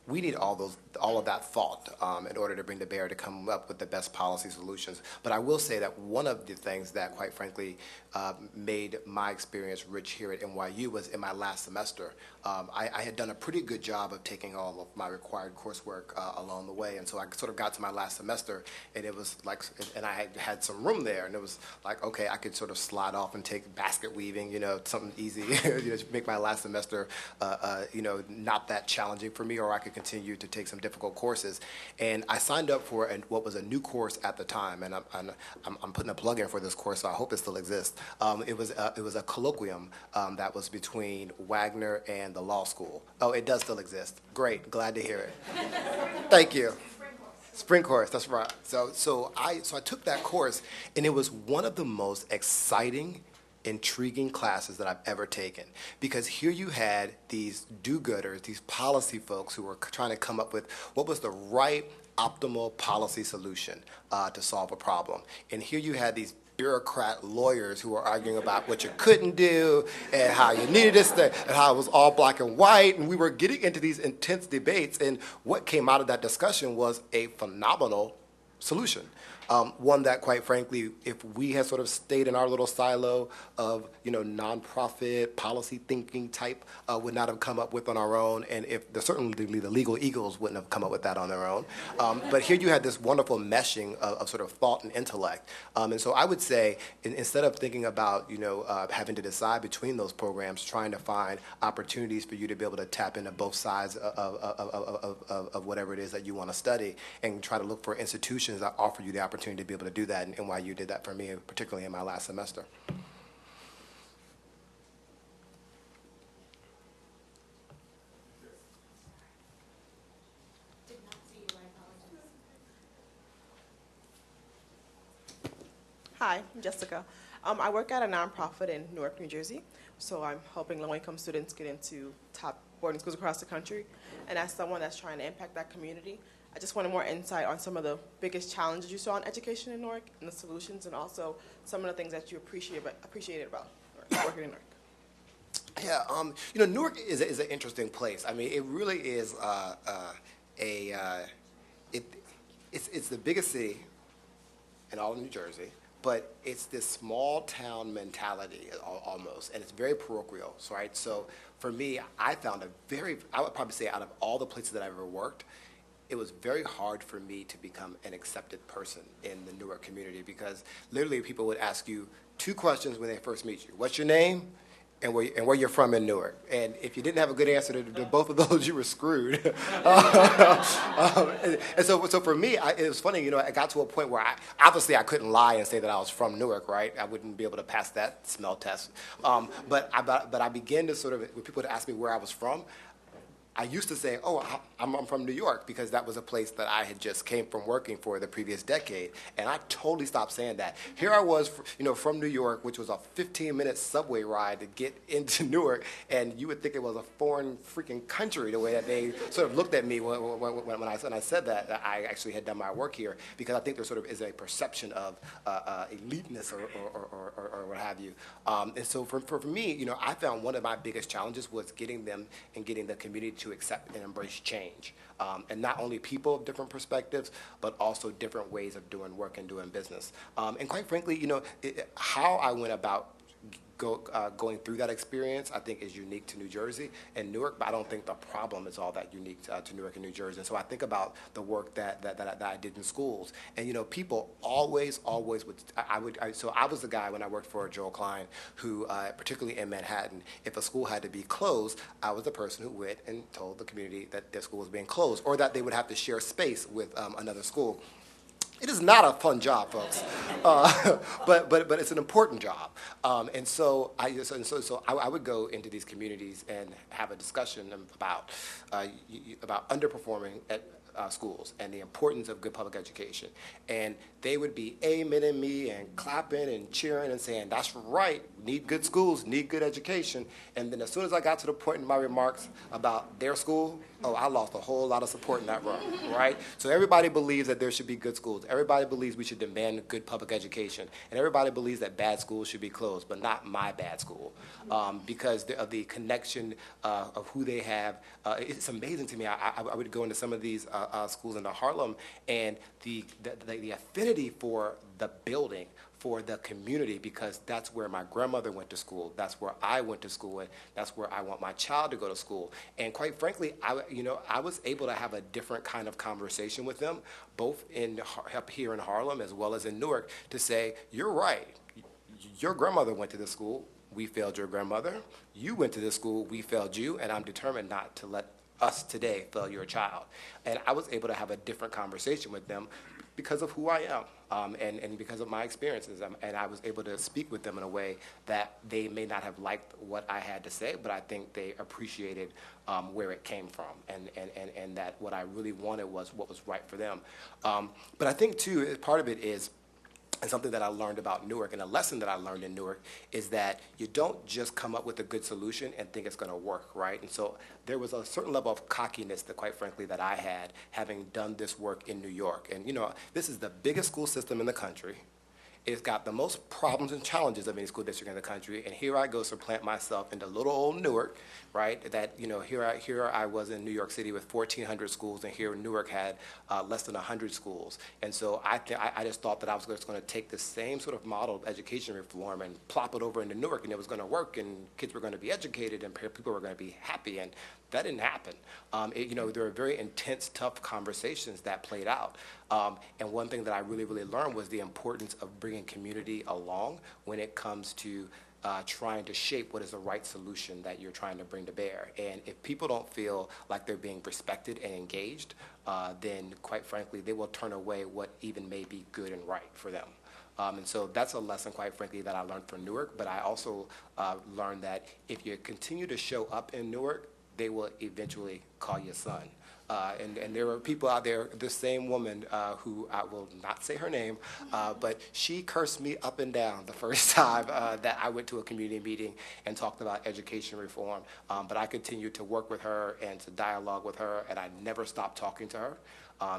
we need all of that thought in order to bring to bear to come up with the best policy solutions. But I will say that one of the things that, quite frankly, made my experience rich here at NYU was in my last semester. I had done a pretty good job of taking all of my required coursework along the way, and so I sort of got to my last semester, and it was like, and I had some room there, and it was like, okay, I could sort of slide off and take basket weaving, something easy, to make my last semester, not that challenging for me, or I could continue to take some difficult courses. And I signed up for what was a new course at the time, and I'm putting a plug in for this course, so I hope it still exists. It was a colloquium that was between Wagner and the law school. Oh, it does still exist. Great, glad to hear it. Thank you. Spring course, that's right. So I took that course, and it was one of the most exciting, intriguing classes that I've ever taken, because here you had these do-gooders, these policy folks who were trying to come up with what was the right optimal policy solution to solve a problem. And here you had these bureaucrat lawyers who were arguing about what you couldn't do and how you needed this thing and how it was all black and white, and we were getting into these intense debates, and what came out of that discussion was a phenomenal solution. One that, quite frankly, if we had sort of stayed in our little silo of, nonprofit policy thinking type, would not have come up with on our own, and if certainly the legal eagles wouldn't have come up with that on their own. But here you had this wonderful meshing of sort of thought and intellect, and so I would say instead of thinking about having to decide between those programs, trying to find opportunities for you to be able to tap into both sides of whatever it is that you want to study, and try to look for institutions that offer you the opportunity to be able to do that, and NYU did that for me, particularly in my last semester. Hi, I'm Jessica. I work at a nonprofit in Newark, New Jersey, so I'm helping low-income students get into top boarding schools across the country. And as someone that's trying to impact that community, I just wanted more insight on some of the biggest challenges you saw in education in Newark and the solutions, and also some of the things that you appreciated about working in Newark. Yeah, Newark is an interesting place. I mean, it really is it's the biggest city in all of New Jersey, but it's this small town mentality almost, and it's very parochial, right? So for me, I would probably say out of all the places that I've ever worked, it was very hard for me to become an accepted person in the Newark community, because literally people would ask you two questions when they first meet you. What's your name? And where you're from in Newark. And if you didn't have a good answer to both of those, you were screwed. And so for me, it was funny, I got to a point where obviously I couldn't lie and say that I was from Newark, right? I wouldn't be able to pass that smell test. But I began to sort of, when people would ask me where I was from, I used to say, oh, I'm from New York, because that was a place that I had just came from working for the previous decade. And I totally stopped saying that. Here I was, from New York, which was a 15-minute subway ride to get into Newark, and you would think it was a foreign freaking country, the way that they sort of looked at me when I said that I actually had done my work here, because I think there sort of is a perception of eliteness or what have you. And so for me, I found one of my biggest challenges was getting them and getting the community to accept and embrace change. And not only people of different perspectives, but also different ways of doing work and doing business. And quite frankly, how I went about going through that experience, I think, is unique to New Jersey and Newark, but I don't think the problem is all that unique to Newark and New Jersey. And so I think about the work that I did in schools, and people always would. So I was the guy when I worked for Joel Klein, who particularly in Manhattan, if a school had to be closed, I was the person who went and told the community that their school was being closed, or that they would have to share space with another school. It is not a fun job, folks, but it's an important job, and so I would go into these communities and have a discussion about underperforming at schools and the importance of good public education, and they would be amening me and clapping and cheering and saying, "That's right, need good schools, need good education." And then as soon as I got to the point in my remarks about their school, I lost a whole lot of support in that room, right? So everybody believes that there should be good schools. Everybody believes we should demand good public education. And everybody believes that bad schools should be closed, but not my bad school, because of the connection of who they have. It's amazing to me. I would go into some of these schools into Harlem, and the affinity for the building, for the community, because that's where my grandmother went to school, that's where I went to school, and that's where I want my child to go to school. And quite frankly, I was able to have a different kind of conversation with them, both up here in Harlem as well as in Newark, to say, you're right, your grandmother went to this school, we failed your grandmother, you went to this school, we failed you, and I'm determined not to let us today fail your child. And I was able to have a different conversation with them because of who I am, and because of my experiences. And I was able to speak with them in a way that they may not have liked what I had to say, but I think they appreciated where it came from, and that what I really wanted was what was right for them. But I think, too, part of it is, and something that I learned about Newark, and a lesson that I learned in Newark, is that you don't just come up with a good solution and think it's going to work, right? And so there was a certain level of cockiness that, quite frankly, that I had, having done this work in New York. And, this is the biggest school system in the country. it's got the most problems and challenges of any school district in the country, and here I go to plant myself into little old Newark, right? That, you know, here I was in New York City with 1,400 schools, and here Newark had less than 100 schools. And so I just thought that I was just going to take the same sort of model of education reform and plop it over into Newark, and it was going to work, and kids were going to be educated, and people were going to be happy, and that didn't happen. You know, there were very intense, tough conversations that played out. And one thing that I really, really learned was the importance of bringing community along when it comes to trying to shape what is the right solution that you're trying to bring to bear. And if people don't feel like they're being respected and engaged, then quite frankly, they will turn away what even may be good and right for them. And so that's a lesson, quite frankly, that I learned from Newark. But I also learned that if you continue to show up in Newark, they will eventually call you son. And there were people out there, this same woman who I will not say her name, but she cursed me up and down the first time that I went to a community meeting and talked about education reform. But I continued to work with her and to dialogue with her, and I never stopped talking to her.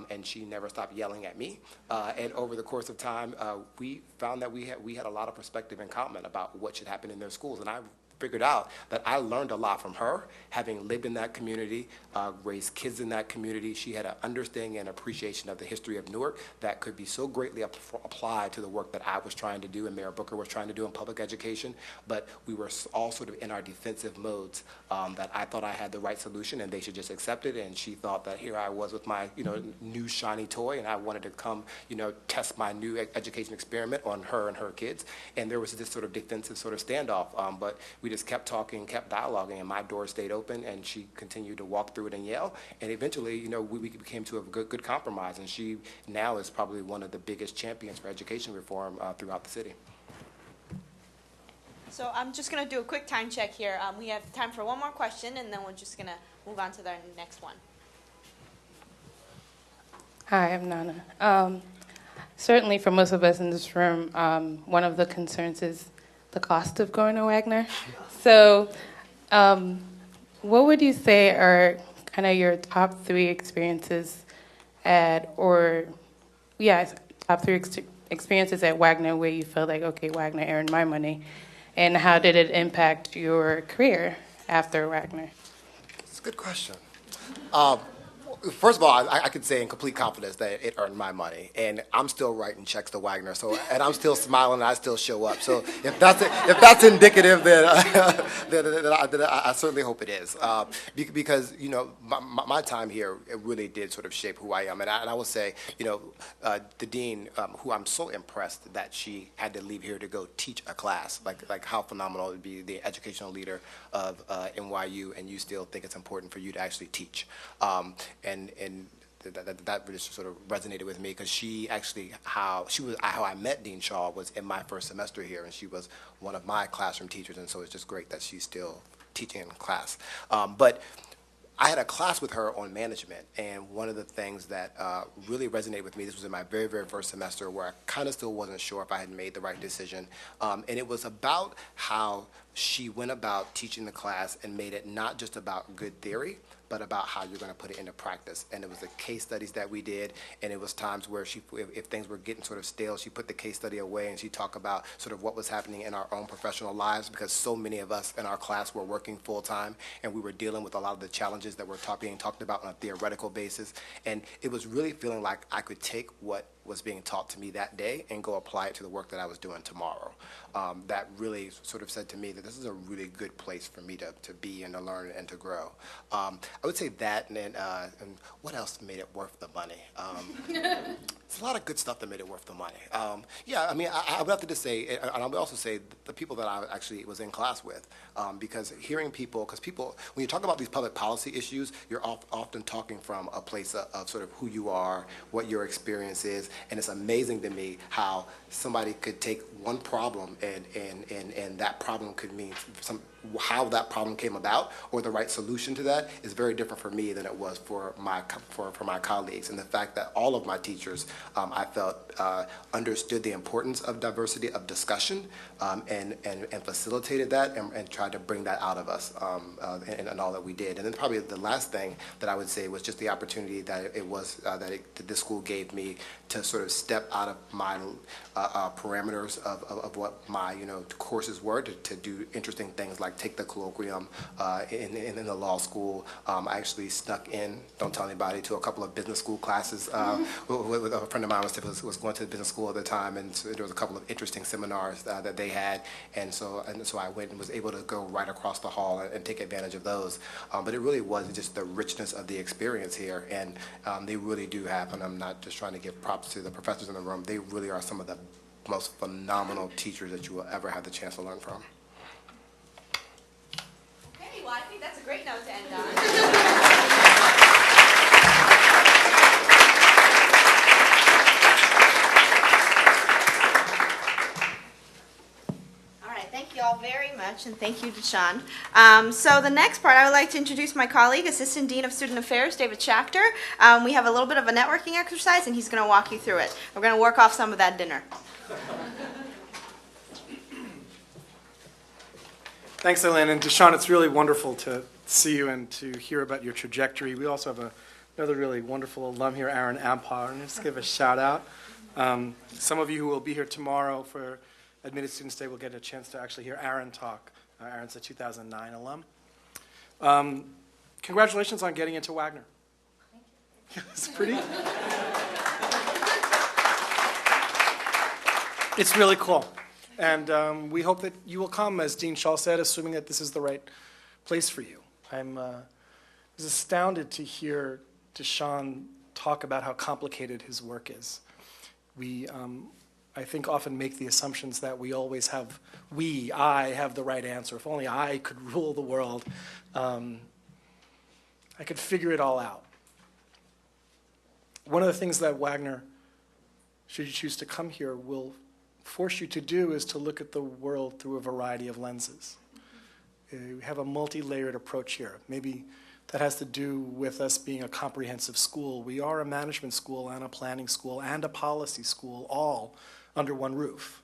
And she never stopped yelling at me. And over the course of time, we found that we had a lot of perspective in common about what should happen in their schools. And I figured out that I learned a lot from her, having lived in that community, raised kids in that community. She had an understanding and appreciation of the history of Newark that could be so greatly applied to the work that I was trying to do and Mayor Booker was trying to do in public education. But we were all sort of in our defensive modes, that I thought I had the right solution and they should just accept it. And she thought that here I was with my, you know, new shiny toy, and I wanted to come, you know, test my new education experiment on her and her kids. And there was this sort of defensive sort of standoff. But we just kept talking, kept dialoguing, and my door stayed open, and she continued to walk through it and yell. And eventually, you know, we came to a good compromise, and she now is probably one of the biggest champions for education reform throughout the city. So I'm just going to do a quick time check here. We have time for one more question, and then we're just going to move on to the next one. Hi, I'm Nana. Certainly for most of us in this room, one of the concerns is the cost of going to Wagner. So what would you say are kind of your top three experiences top three experiences at Wagner where you feel like, okay, Wagner earned my money, and how did it impact your career after Wagner? It's a good question. First of all, I could say in complete confidence that it earned my money, and I'm still writing checks to Wagner. So, and I'm still smiling, and I still show up. So, if that's indicative, then I certainly hope it is, because you know my time here, it really did sort of shape who I am, and I will say, you know, the dean, who I'm so impressed that she had to leave here to go teach a class, like how phenomenal it would be, the educational leader of NYU, and you still think it's important for you to actually teach, and that really sort of resonated with me, because she actually, how I met Dean Shaw was in my first semester here, and she was one of my classroom teachers, and so it's just great that she's still teaching in class. But I had a class with her on management, and one of the things that really resonated with me, this was in my very, very first semester, where I kind of still wasn't sure if I had made the right decision, and it was about how she went about teaching the class and made it not just about good theory, but about how you're going to put it into practice. And it was the case studies that we did, and it was times where if things were getting sort of stale, she put the case study away and she talked about sort of what was happening in our own professional lives, because so many of us in our class were working full time, and we were dealing with a lot of the challenges that were being talked about on a theoretical basis. And it was really feeling like I could take what was being taught to me that day and go apply it to the work that I was doing tomorrow. That really sort of said to me that this is a really good place for me to be and to learn and to grow. I would say that, and then and what else made it worth the money? It's a lot of good stuff that made it worth the money. Yeah, I mean, I would have to just say, and I would also say the people that I actually was in class with, because hearing people, when you talk about these public policy issues, you're often talking from a place of sort of who you are, what your experience is, and it's amazing to me how somebody could take one problem and that problem could mean how that problem came about or the right solution to that is very different for me than it was for my colleagues. And the fact that all of my teachers, I felt, understood the importance of diversity of discussion and facilitated that and tried to bring that out of us and all that we did. And then probably the last thing that I would say was just the opportunity that that this school gave me to sort of step out of my parameters of what my courses were to do interesting things like take the colloquium in the law school. I actually snuck in, don't tell anybody, to a couple of business school classes with a friend of mine was going to the business school at the time, and so there was a couple of interesting seminars that they had, and so I went and was able to go right across the hall and take advantage of those. But it really was just the richness of the experience here, and they really do have, and I'm not just trying to give props to the professors in the room, they really are some of the most phenomenal teachers that you will ever have the chance to learn from. Okay, well, I think that's a great note to end on. Thank you all very much, and thank you to Sean. So the next part, I would like to introduce my colleague, Assistant Dean of Student Affairs, David Schachter. We have a little bit of a networking exercise, and he's going to walk you through it. We're going to work off some of that dinner. Thanks, Elaine. And Deshaun, it's really wonderful to see you and to hear about your trajectory. We also have another really wonderful alum here, Aaron Ampar, and let's give a shout out. Some of you who will be here tomorrow for Admitted Students Day will get a chance to actually hear Aaron talk. Aaron's a 2009 alum. Congratulations on getting into Wagner. Thank you. It's pretty. It's really cool. And we hope that you will come, as Dean Shaw said, assuming that this is the right place for you. I was astounded to hear Deshaun talk about how complicated his work is. We, I think, often make the assumptions that we always have, I have the right answer. If only I could rule the world, I could figure it all out. One of the things that Wagner, should you choose to come here, will force you to do is to look at the world through a variety of lenses. We have a multi-layered approach here. Maybe that has to do with us being a comprehensive school. We are a management school and a planning school and a policy school, all under one roof.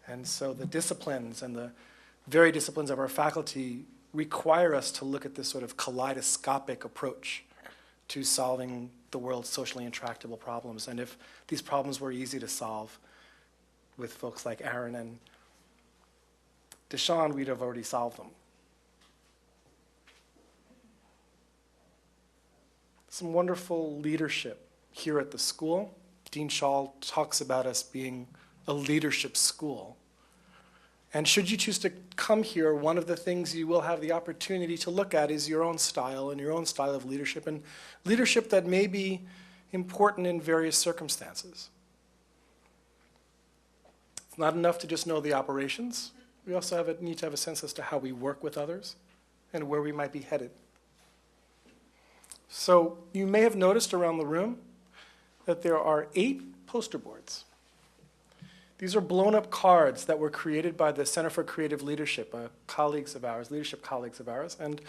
And so the disciplines and the very disciplines of our faculty require us to look at this sort of kaleidoscopic approach to solving the world's socially intractable problems. And if these problems were easy to solve with folks like Aaron and Deshaun, we'd have already solved them. Some wonderful leadership here at the school. Dean Shaw talks about us being a leadership school. And should you choose to come here, one of the things you will have the opportunity to look at is your own style and your own style of leadership, and leadership that may be important in various circumstances. It's not enough to just know the operations. We also need to have a sense as to how we work with others and where we might be headed. So you may have noticed around the room that there are 8 poster boards. These are blown-up cards that were created by the Center for Creative Leadership, colleagues of ours, leadership colleagues of ours. And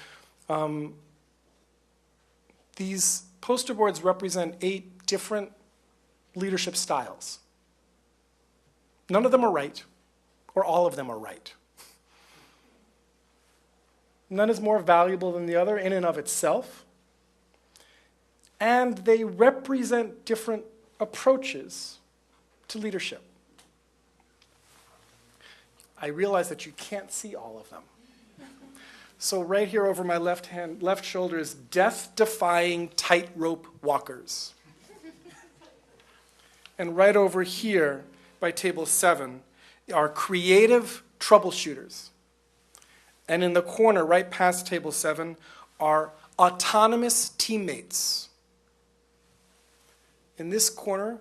these poster boards represent 8 different leadership styles. None of them are right, or all of them are right. None is more valuable than the other in and of itself. And they represent different approaches to leadership. I realize that you can't see all of them. So right here over my left shoulder is death-defying tightrope walkers. And right over here by table 7 are creative troubleshooters. And in the corner right past table 7 are autonomous teammates. In this corner,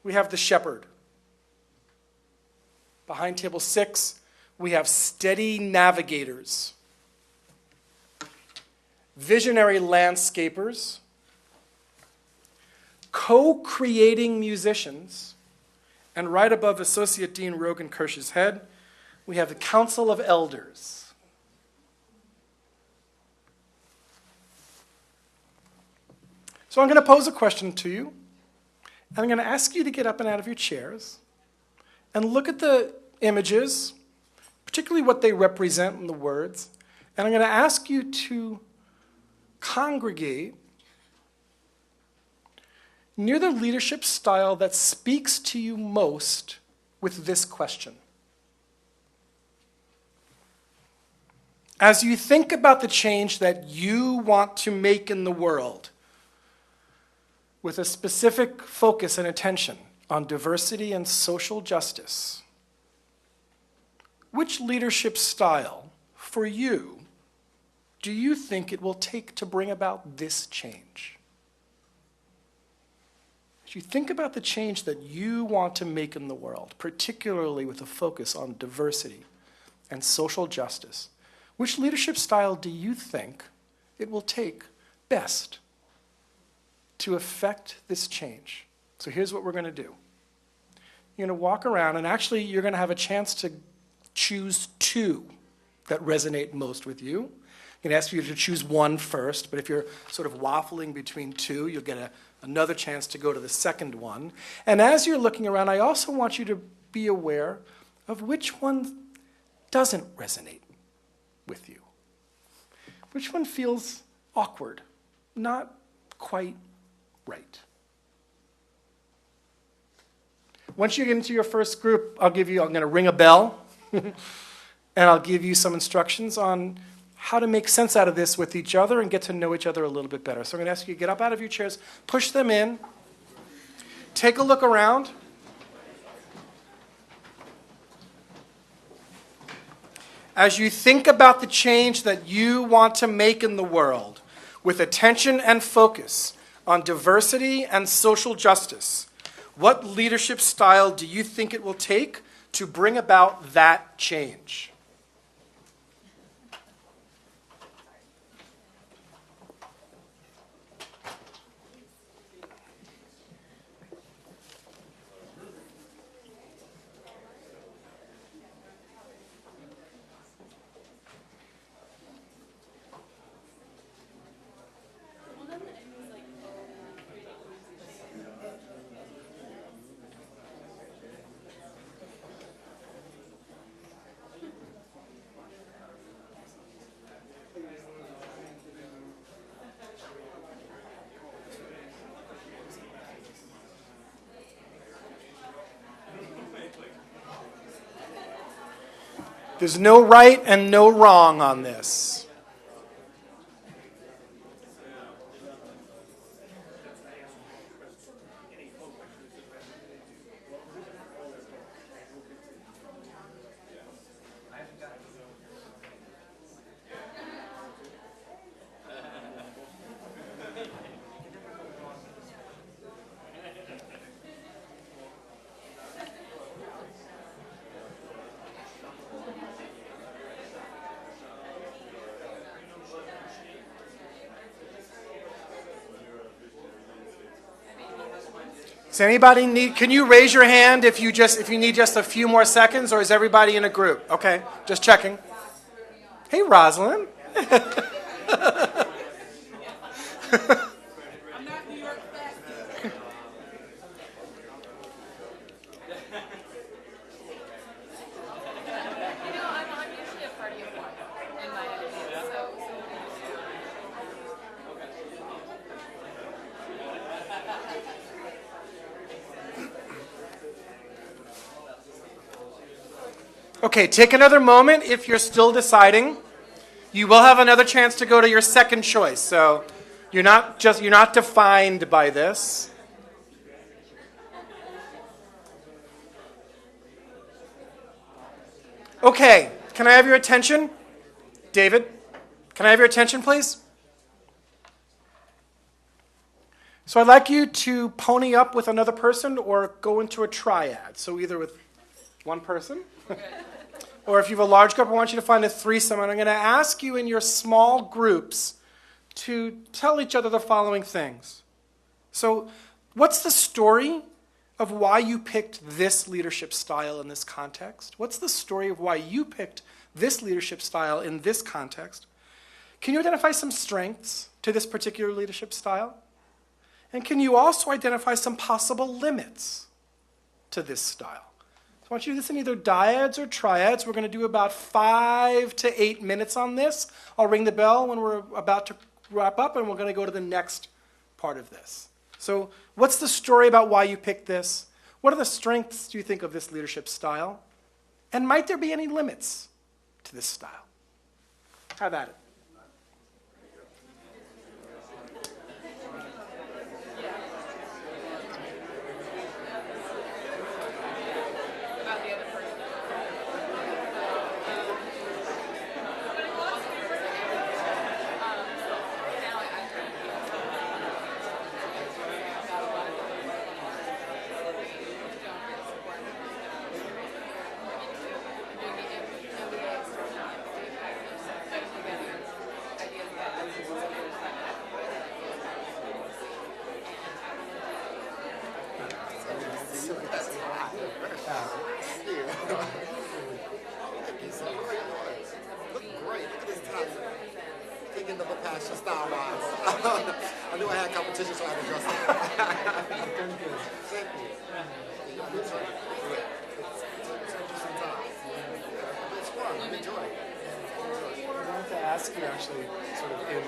we have the shepherd. Behind table 6, we have steady navigators, visionary landscapers, co-creating musicians, and right above Associate Dean Rogan Kirsch's head, we have the Council of Elders. So I'm going to pose a question to you. And I'm going to ask you to get up and out of your chairs and look at the images, particularly what they represent in the words. And I'm going to ask you to congregate near the leadership style that speaks to you most with this question. As you think about the change that you want to make in the world, with a specific focus and attention on diversity and social justice, which leadership style, for you, do you think it will take to bring about this change? As you think about the change that you want to make in the world, particularly with a focus on diversity and social justice, which leadership style do you think it will take best to affect this change? So here's what we're going to do. You're going to walk around, and actually you're going to have a chance to choose two that resonate most with you. I'm going to ask you to choose one first, but if you're sort of waffling between two, you'll get another chance to go to the second one. And as you're looking around, I also want you to be aware of which one doesn't resonate with you. Which one feels awkward, not quite right. Once you get into your first group, I'm going to ring a bell, and I'll give you some instructions on how to make sense out of this with each other and get to know each other a little bit better. So I'm going to ask you to get up out of your chairs, push them in, take a look around. As you think about the change that you want to make in the world, with attention and focus on diversity and social justice, what leadership style do you think it will take to bring about that change? There's no right and no wrong on this. Does anybody need, can you raise your hand if you need just a few more seconds, or is everybody in a group? Okay, just checking. Hey, Rosalind. Okay, take another moment if you're still deciding. You will have another chance to go to your second choice, so you're not defined by this. Okay, can I have your attention? David, can I have your attention, please? So I'd like you to pony up with another person or go into a triad. So either with one person, or if you have a large group, I want you to find a threesome. And I'm going to ask you in your small groups to tell each other the following things. So what's the story of why you picked this leadership style in this context? What's the story of why you picked this leadership style in this context? Can you identify some strengths to this particular leadership style? And can you also identify some possible limits to this style? So I want you to do this in either dyads or triads. We're going to do about 5 to 8 minutes on this. I'll ring the bell when we're about to wrap up, and we're going to go to the next part of this. So what's the story about why you picked this? What are the strengths, do you think, of this leadership style? And might there be any limits to this style? Have at it. I knew I had competition, so I had to adjust it. Thank you. It's fun. I'm enjoying it. I wanted to ask you actually, sort of in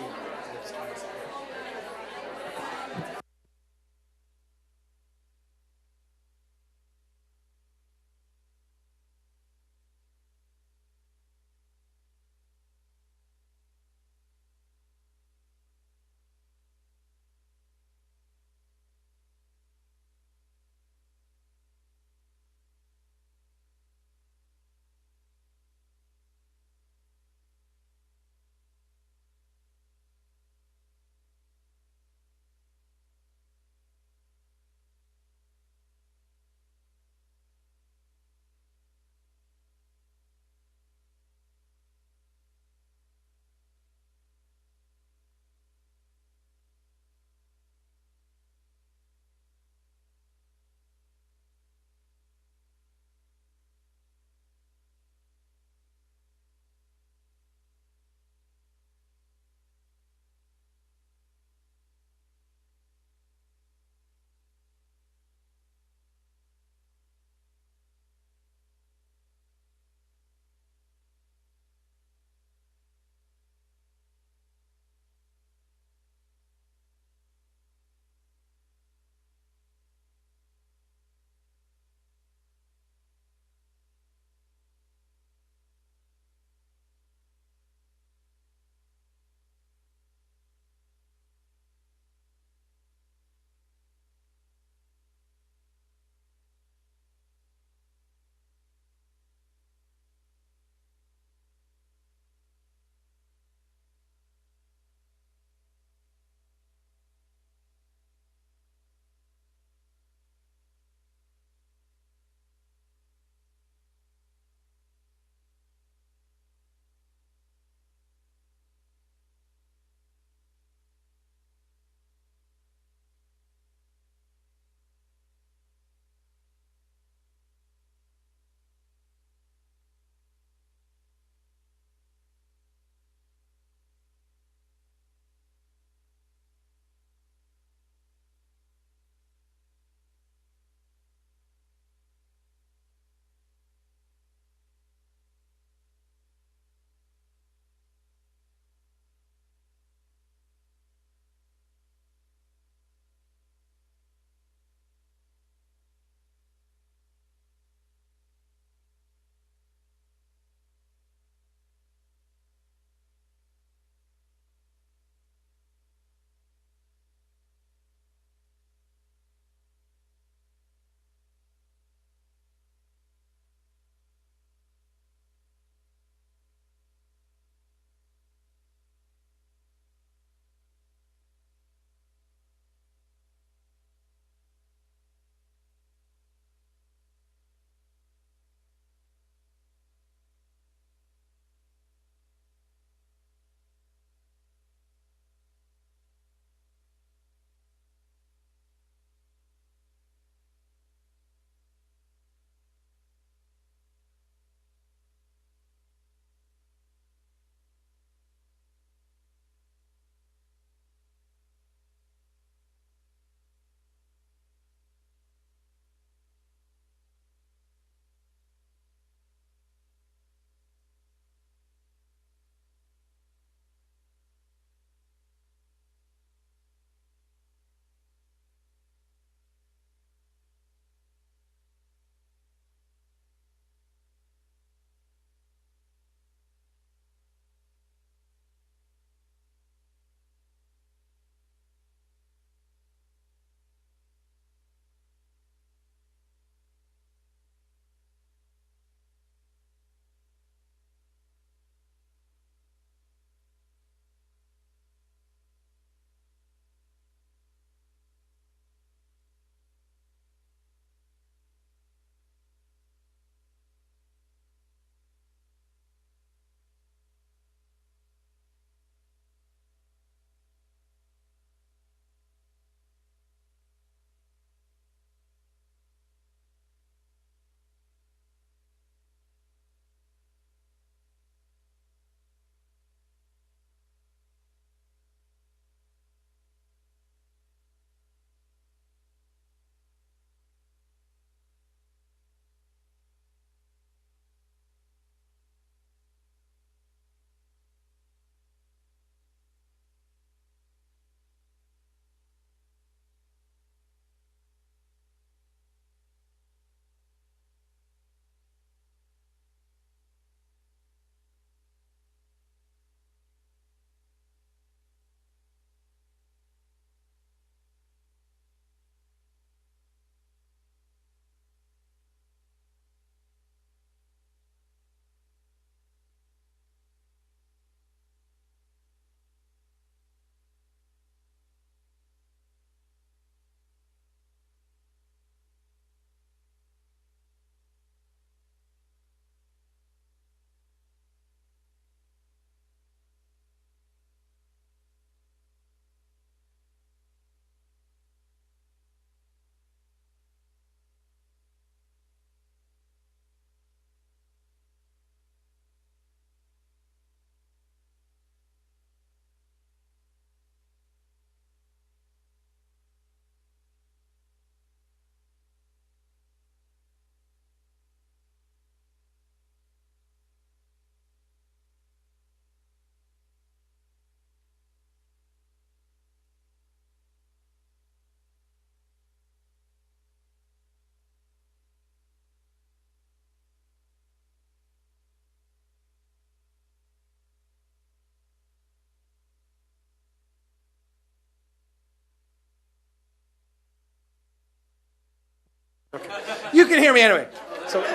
Okay. You can hear me anyway. So, got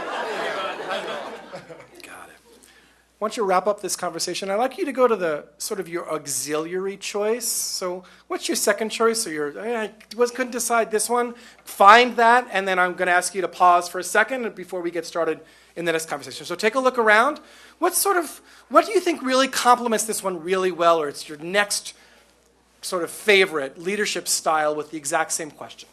it. Once you wrap up this conversation, I'd like you to go to the sort of your auxiliary choice. So what's your second choice? Or couldn't decide this one. Find that, and then I'm going to ask you to pause for a second before we get started in the next conversation. So take a look around. What do you think really complements this one really well, or it's your next sort of favorite leadership style with the exact same question?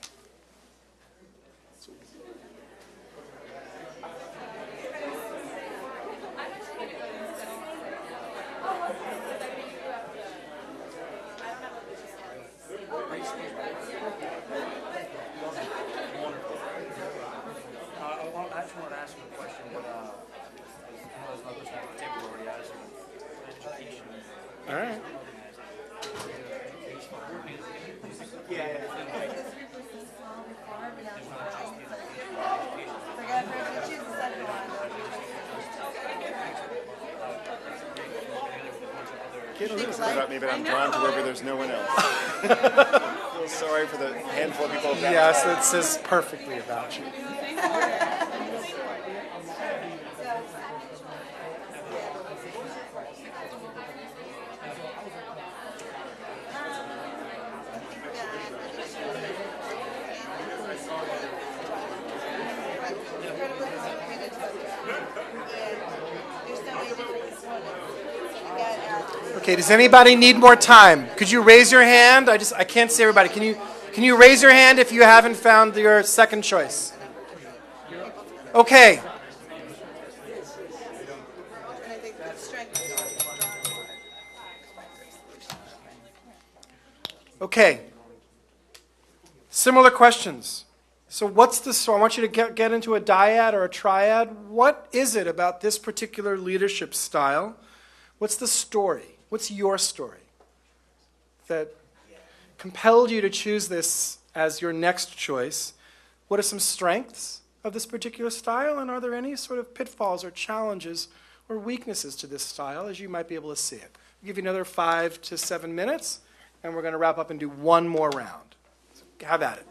All right. About me, but I'm drawn to wherever there's no one else. I feel sorry for the handful of people. Yes, it says perfectly about you. Okay, does anybody need more time? Could you raise your hand? I can't see everybody. Can you raise your hand if you haven't found your second choice? Okay. Okay. Similar questions. So I want you to get into a dyad or a triad. What is it about this particular leadership style? What's the story? What's your story that compelled you to choose this as your next choice? What are some strengths of this particular style, and are there any sort of pitfalls or challenges or weaknesses to this style as you might be able to see it? I'll give you another 5 to 7 minutes, and we're going to wrap up and do one more round. So have at it.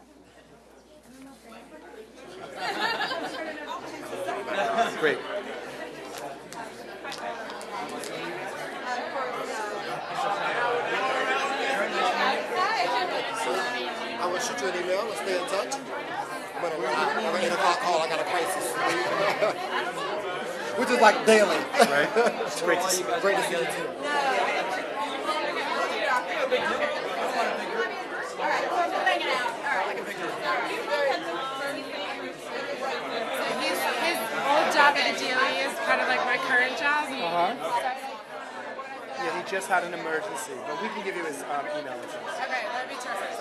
Great. I will shoot you an email. Let's stay in touch. I'm an 8 o'clock call. I got a crisis. Which is like daily. Right? It's great to see you. Great to see you too. His old job at the DOE is kind of like my current job. Yeah, he just had an emergency, but we can give you his email address. Okay, that'd be terrific.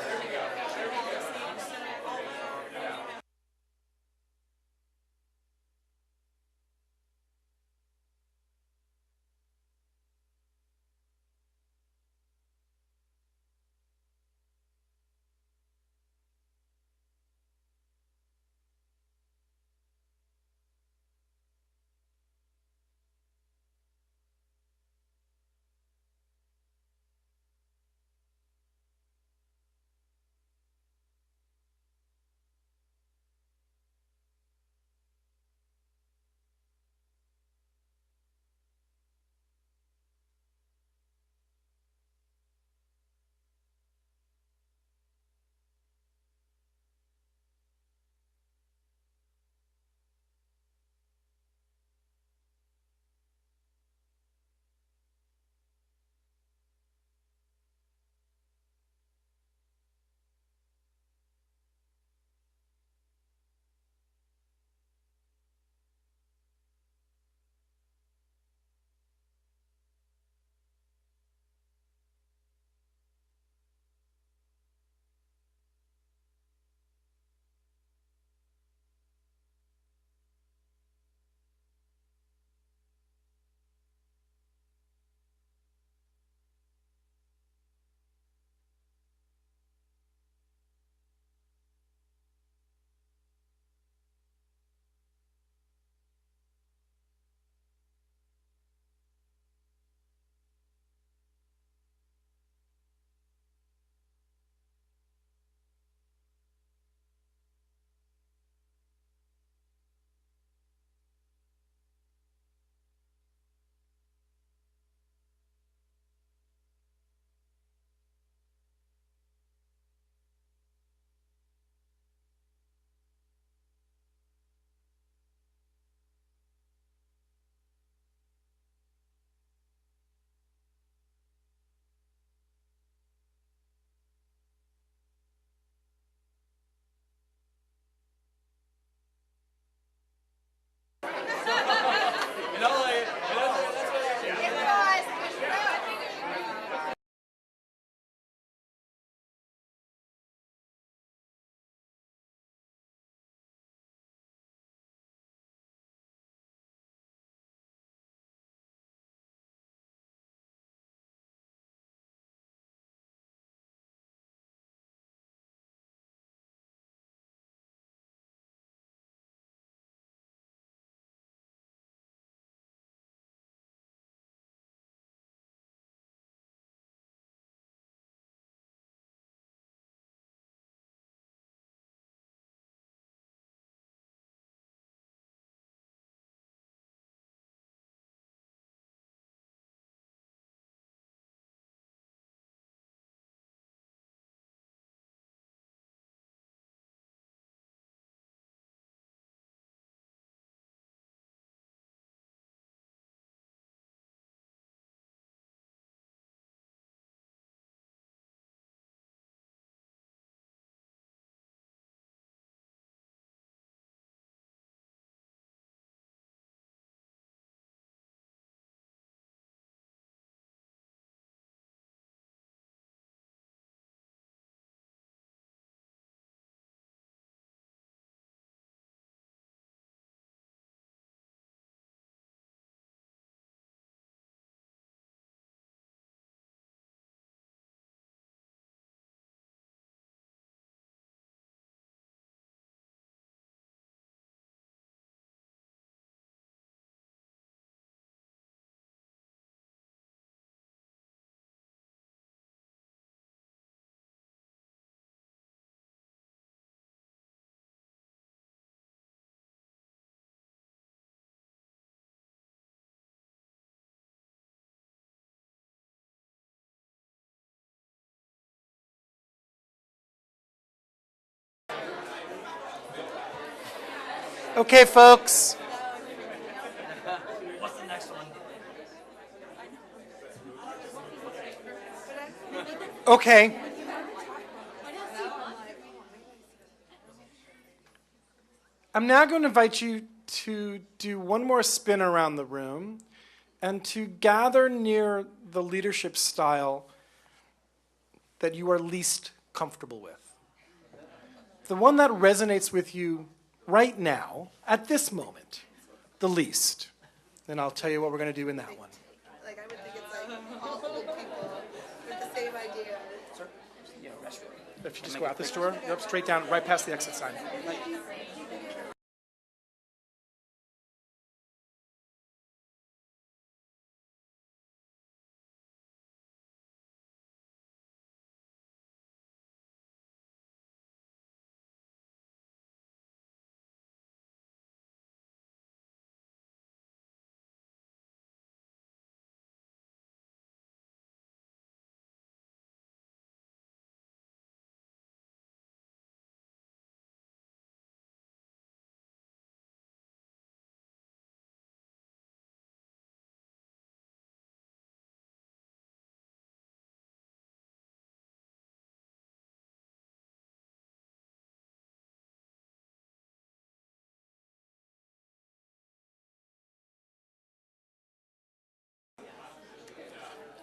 Okay, folks. What's the next one? Okay. I'm now going to invite you to do one more spin around the room and to gather near the leadership style that you are least comfortable with. The one that resonates with you right now, at this moment, the least. Then I'll tell you what we're going to do in that one. Like, I would think it's like all old people with the same idea. Sir? Yeah, restaurant. If you just go out this door, yep, straight down, right past the exit sign.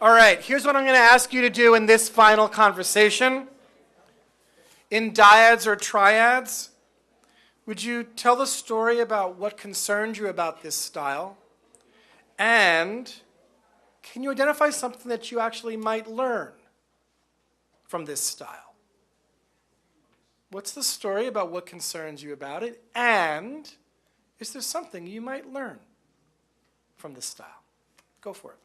All right, here's what I'm going to ask you to do in this final conversation. In dyads or triads, would you tell the story about what concerned you about this style? And can you identify something that you actually might learn from this style? What's the story about what concerns you about it? And is there something you might learn from this style? Go for it.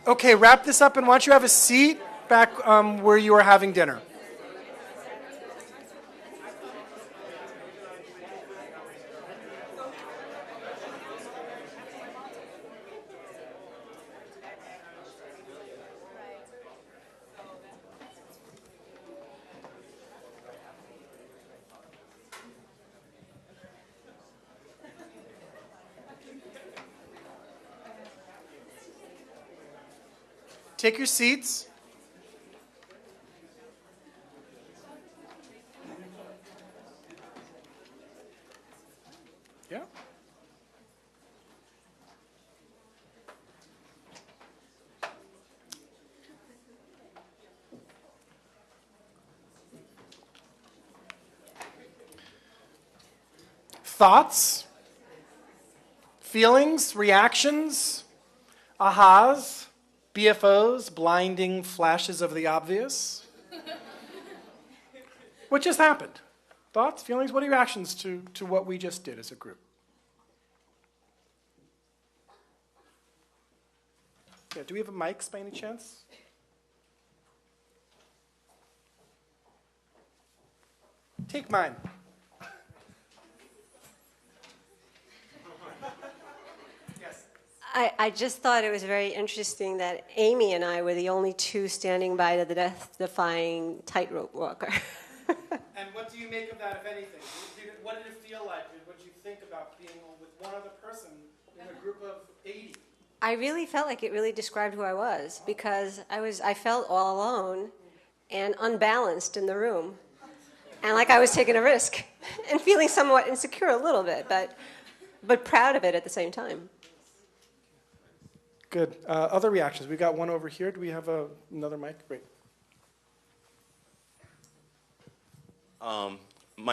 Okay, wrap this up, and why don't you have a seat back where you are having dinner? Take your seats. Yeah. Thoughts? Feelings? Reactions? Ahas? BFOs? Blinding flashes of the obvious? What just happened? Thoughts? Feelings? What are your reactions to what we just did as a group? Yeah, do we have a mic by any chance? Take mine. I just thought it was very interesting that Amy and I were the only two standing by the death-defying tightrope walker. And what do you make of that, if anything? What did it feel like? What did you think about being with one other person in a group of 80? I really felt like it really described who I was, because I felt all alone and unbalanced in the room, and like I was taking a risk and feeling somewhat insecure a little bit, but proud of it at the same time. Good. Other reactions? We got one over here. Do we have another mic? Great. My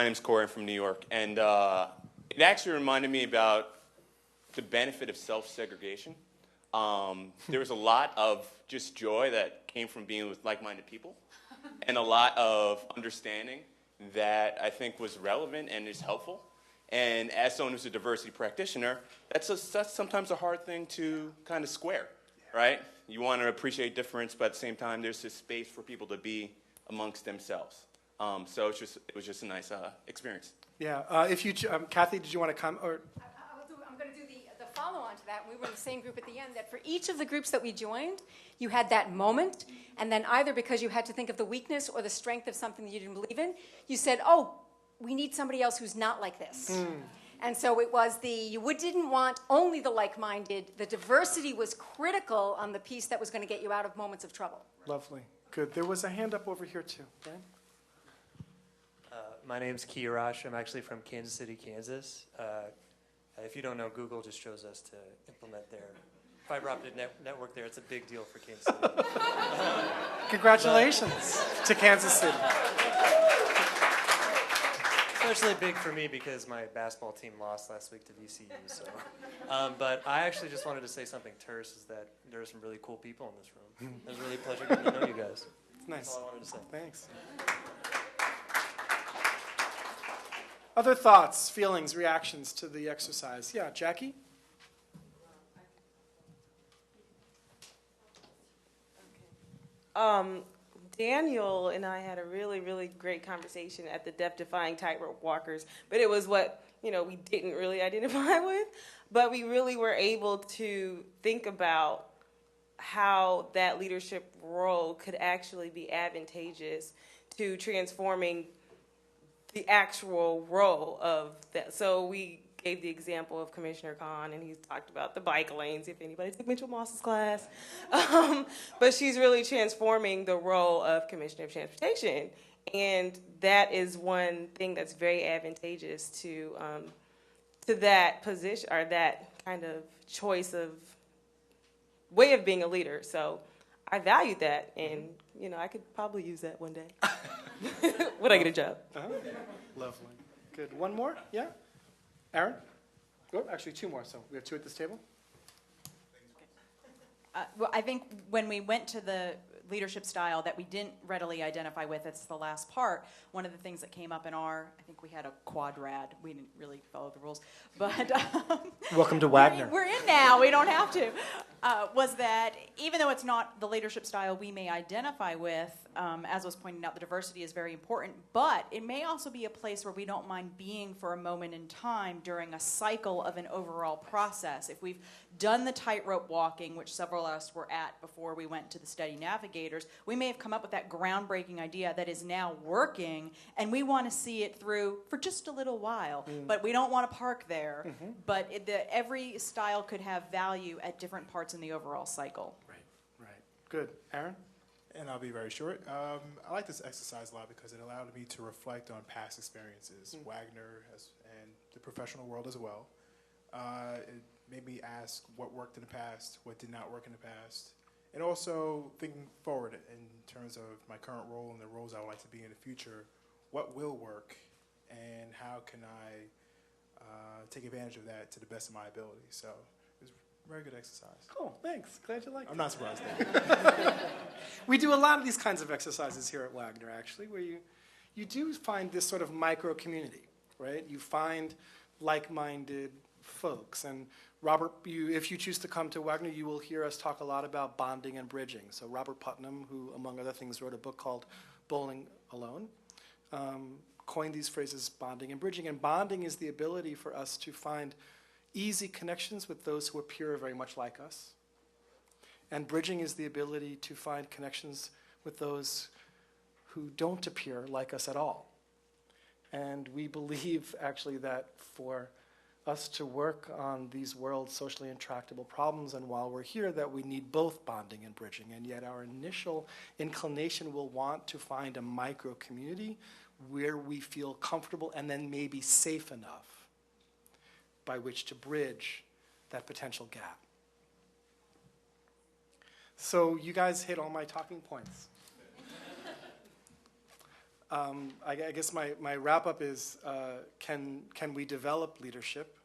name's Corey. I'm from New York, and it actually reminded me about the benefit of self-segregation. There was a lot of just joy that came from being with like-minded people, and a lot of understanding that I think was relevant and is helpful. And as someone who's a diversity practitioner, that's sometimes a hard thing to kind of square, right? You want to appreciate difference, but at the same time, there's this space for people to be amongst themselves. So it was just a nice experience. Yeah. If you, Kathy, did you want to come? Or I'm going to do the follow-on to that. We were in the same group at the end. That for each of the groups that we joined, you had that moment, and then either because you had to think of the weakness or the strength of something that you didn't believe in, you said, "Oh, we need somebody else who's not like this." And so it was you didn't want only the like-minded. The diversity was critical on the piece that was going to get you out of moments of trouble. Lovely. Good. There was a hand up over here, too. Brian? My name's Kiarash. I'm actually from Kansas City, Kansas. If you don't know, Google just chose us to implement their fiber optic network there. It's a big deal for Kansas City. Congratulations to Kansas City. Especially big for me because my basketball team lost last week to VCU. So, but I actually just wanted to say something terse, is that there are some really cool people in this room. It was really a pleasure getting to know you guys. It's nice. That's all I wanted to say. Thanks. Other thoughts, feelings, reactions to the exercise? Yeah, Jackie? Daniel and I had a really, really great conversation at the Death-Defying Tightrope Walkers, but it was what, we didn't really identify with, but we really were able to think about how that leadership role could actually be advantageous to transforming the actual role of that. So we gave the example of Commissioner Khan, and he talked about the bike lanes, if anybody took Mitchell Moss's class. But she's really transforming the role of Commissioner of Transportation. And that is one thing that's very advantageous to that position, or that kind of choice of way of being a leader. So I valued that, and I could probably use that one day when I get a job. Lovely. Good. One more? Yeah? Aaron? Oh, actually, two more. So we have two at this table. Well, I think when we went to the leadership style that we didn't readily identify with, it's the last part, one of the things that came up in I think we had a quadrad. We didn't really follow the rules. But welcome to Wagner. We're in now. We don't have to. was that even though it's not the leadership style we may identify with, as was pointed out, the diversity is very important, but it may also be a place where we don't mind being for a moment in time during a cycle of an overall process. If we've done the tightrope walking, which several of us were at before we went to the study navigators, we may have come up with that groundbreaking idea that is now working, and we want to see it through for just a little while, but we don't want to park there. But every style could have value at different parts in the overall cycle. Right. Good. Aaron? And I'll be very short. I like this exercise a lot because it allowed me to reflect on past experiences, Wagner and the professional world as well. It made me ask what worked in the past, what did not work in the past, and also thinking forward in terms of my current role and the roles I would like to be in the future, what will work and how can I take advantage of that to the best of my ability. So it was a very good exercise. Cool, thanks. Glad you liked it. I'm not surprised. We do a lot of these kinds of exercises here at Wagner, actually, where you do find this sort of micro community, right? You find like-minded folks. And Robert, if you choose to come to Wagner, you will hear us talk a lot about bonding and bridging. So Robert Putnam, who, among other things, wrote a book called Bowling Alone, coined these phrases bonding and bridging. And bonding is the ability for us to find easy connections with those who appear very much like us. And bridging is the ability to find connections with those who don't appear like us at all. And we believe, actually, that for us to work on these world socially intractable problems, and while we're here, that we need both bonding and bridging. And yet our initial inclination will want to find a micro community where we feel comfortable and then maybe safe enough by which to bridge that potential gap. So you guys hit all my talking points. I guess my wrap-up is, can we develop leadership?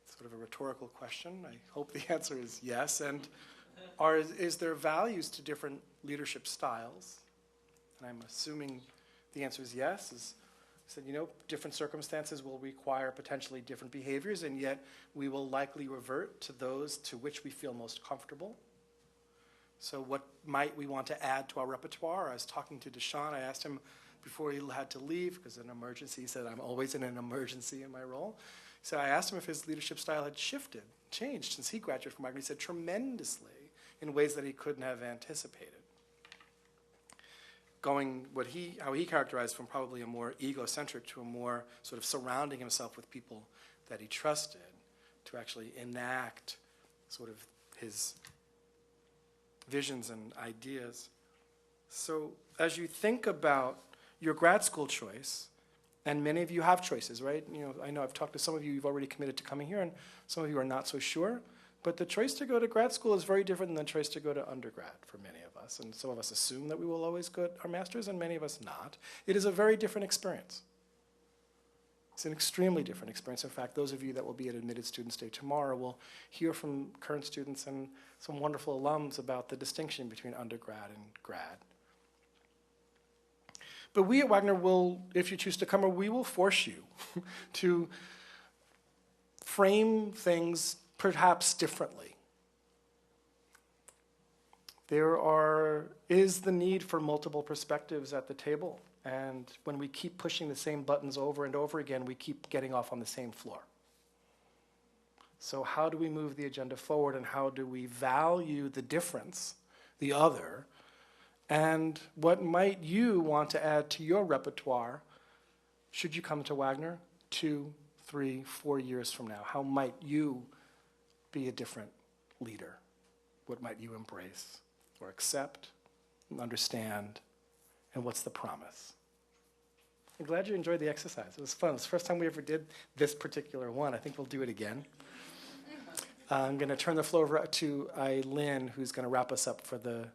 It's sort of a rhetorical question. I hope the answer is yes. And is there values to different leadership styles? And I'm assuming the answer is yes. Said, different circumstances will require potentially different behaviors, and yet we will likely revert to those to which we feel most comfortable. So what might we want to add to our repertoire? I was talking to Deshaun. I asked him before he had to leave, because of an emergency. He said, I'm always in an emergency in my role. So I asked him if his leadership style had changed since he graduated from Wagner. He said tremendously, in ways that he couldn't have anticipated. Going how he characterized from probably a more egocentric to a more sort of surrounding himself with people that he trusted to actually enact sort of his visions and ideas. So as you think about your grad school choice, and many of you have choices, right? I know I've talked to some of you, you've already committed to coming here, and some of you are not so sure. But the choice to go to grad school is very different than the choice to go to undergrad for many of us. And some of us assume that we will always go to our master's, and many of us not. It is a very different experience. It's an extremely different experience. In fact, those of you that will be at Admitted Students Day tomorrow will hear from current students and some wonderful alums about the distinction between undergrad and grad. But we at Wagner will, if you choose to come, we will force you to frame things perhaps differently. There is the need for multiple perspectives at the table. And when we keep pushing the same buttons over and over again, we keep getting off on the same floor. So how do we move the agenda forward, and how do we value the difference, the other, and what might you want to add to your repertoire should you come to Wagner 2, 3, 4 years from now? How might you be a different leader? What might you embrace or accept and understand? And what's the promise? I'm glad you enjoyed the exercise. It was fun. It's the first time we ever did this particular one. I think we'll do it again. I'm going to turn the floor over to Eileen, who's going to wrap us up for the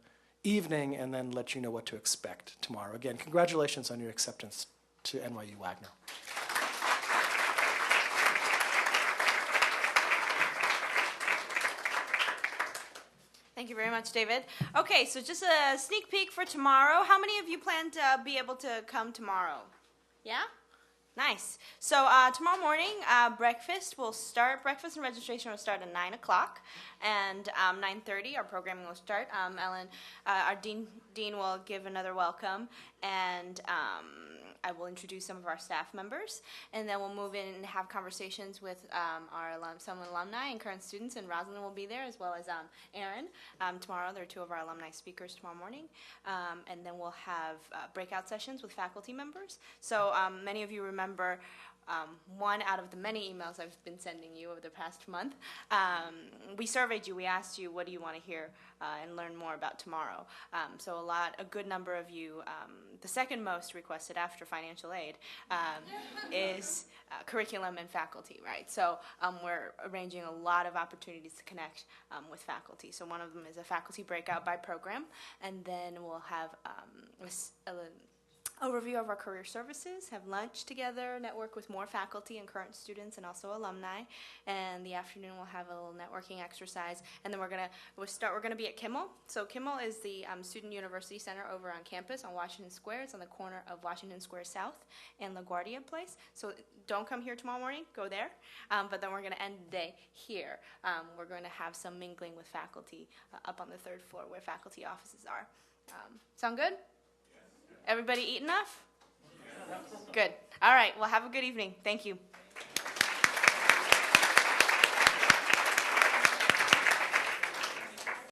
evening and then let you know what to expect tomorrow. Again, congratulations on your acceptance to NYU Wagner. Thank you very much, David. Okay, so just a sneak peek for tomorrow. How many of you plan to be able to come tomorrow? Yeah? Nice. So tomorrow morning, breakfast and registration will start at 9 o'clock, and 9:30 our programming will start. Ellen, our dean will give another welcome, and I will introduce some of our staff members, and then we'll move in and have conversations with some alumni and current students, and Rosalind will be there, as well as Aaron. Tomorrow, there are two of our alumni speakers tomorrow morning, and then we'll have breakout sessions with faculty members. So many of you remember one out of the many emails I've been sending you over the past month. We surveyed you. We asked you, what do you want to hear and learn more about tomorrow? So a good number of you, the second most requested after financial aid, is curriculum and faculty, right? So we're arranging a lot of opportunities to connect with faculty. So one of them is a faculty breakout by program, and then we'll have overview of our career services, have lunch together, network with more faculty and current students and also alumni. And the afternoon we'll have a little networking exercise, and then we're gonna be at Kimmel. So Kimmel is the Student University Center over on campus on Washington Square. It's on the corner of Washington Square South and LaGuardia Place. So don't come here tomorrow morning, go there. But then we're gonna end the day here. We're going to have some mingling with faculty up on the third floor where faculty offices are. Sound good? Everybody eat enough? Good. All right. Well, have a good evening. Thank you.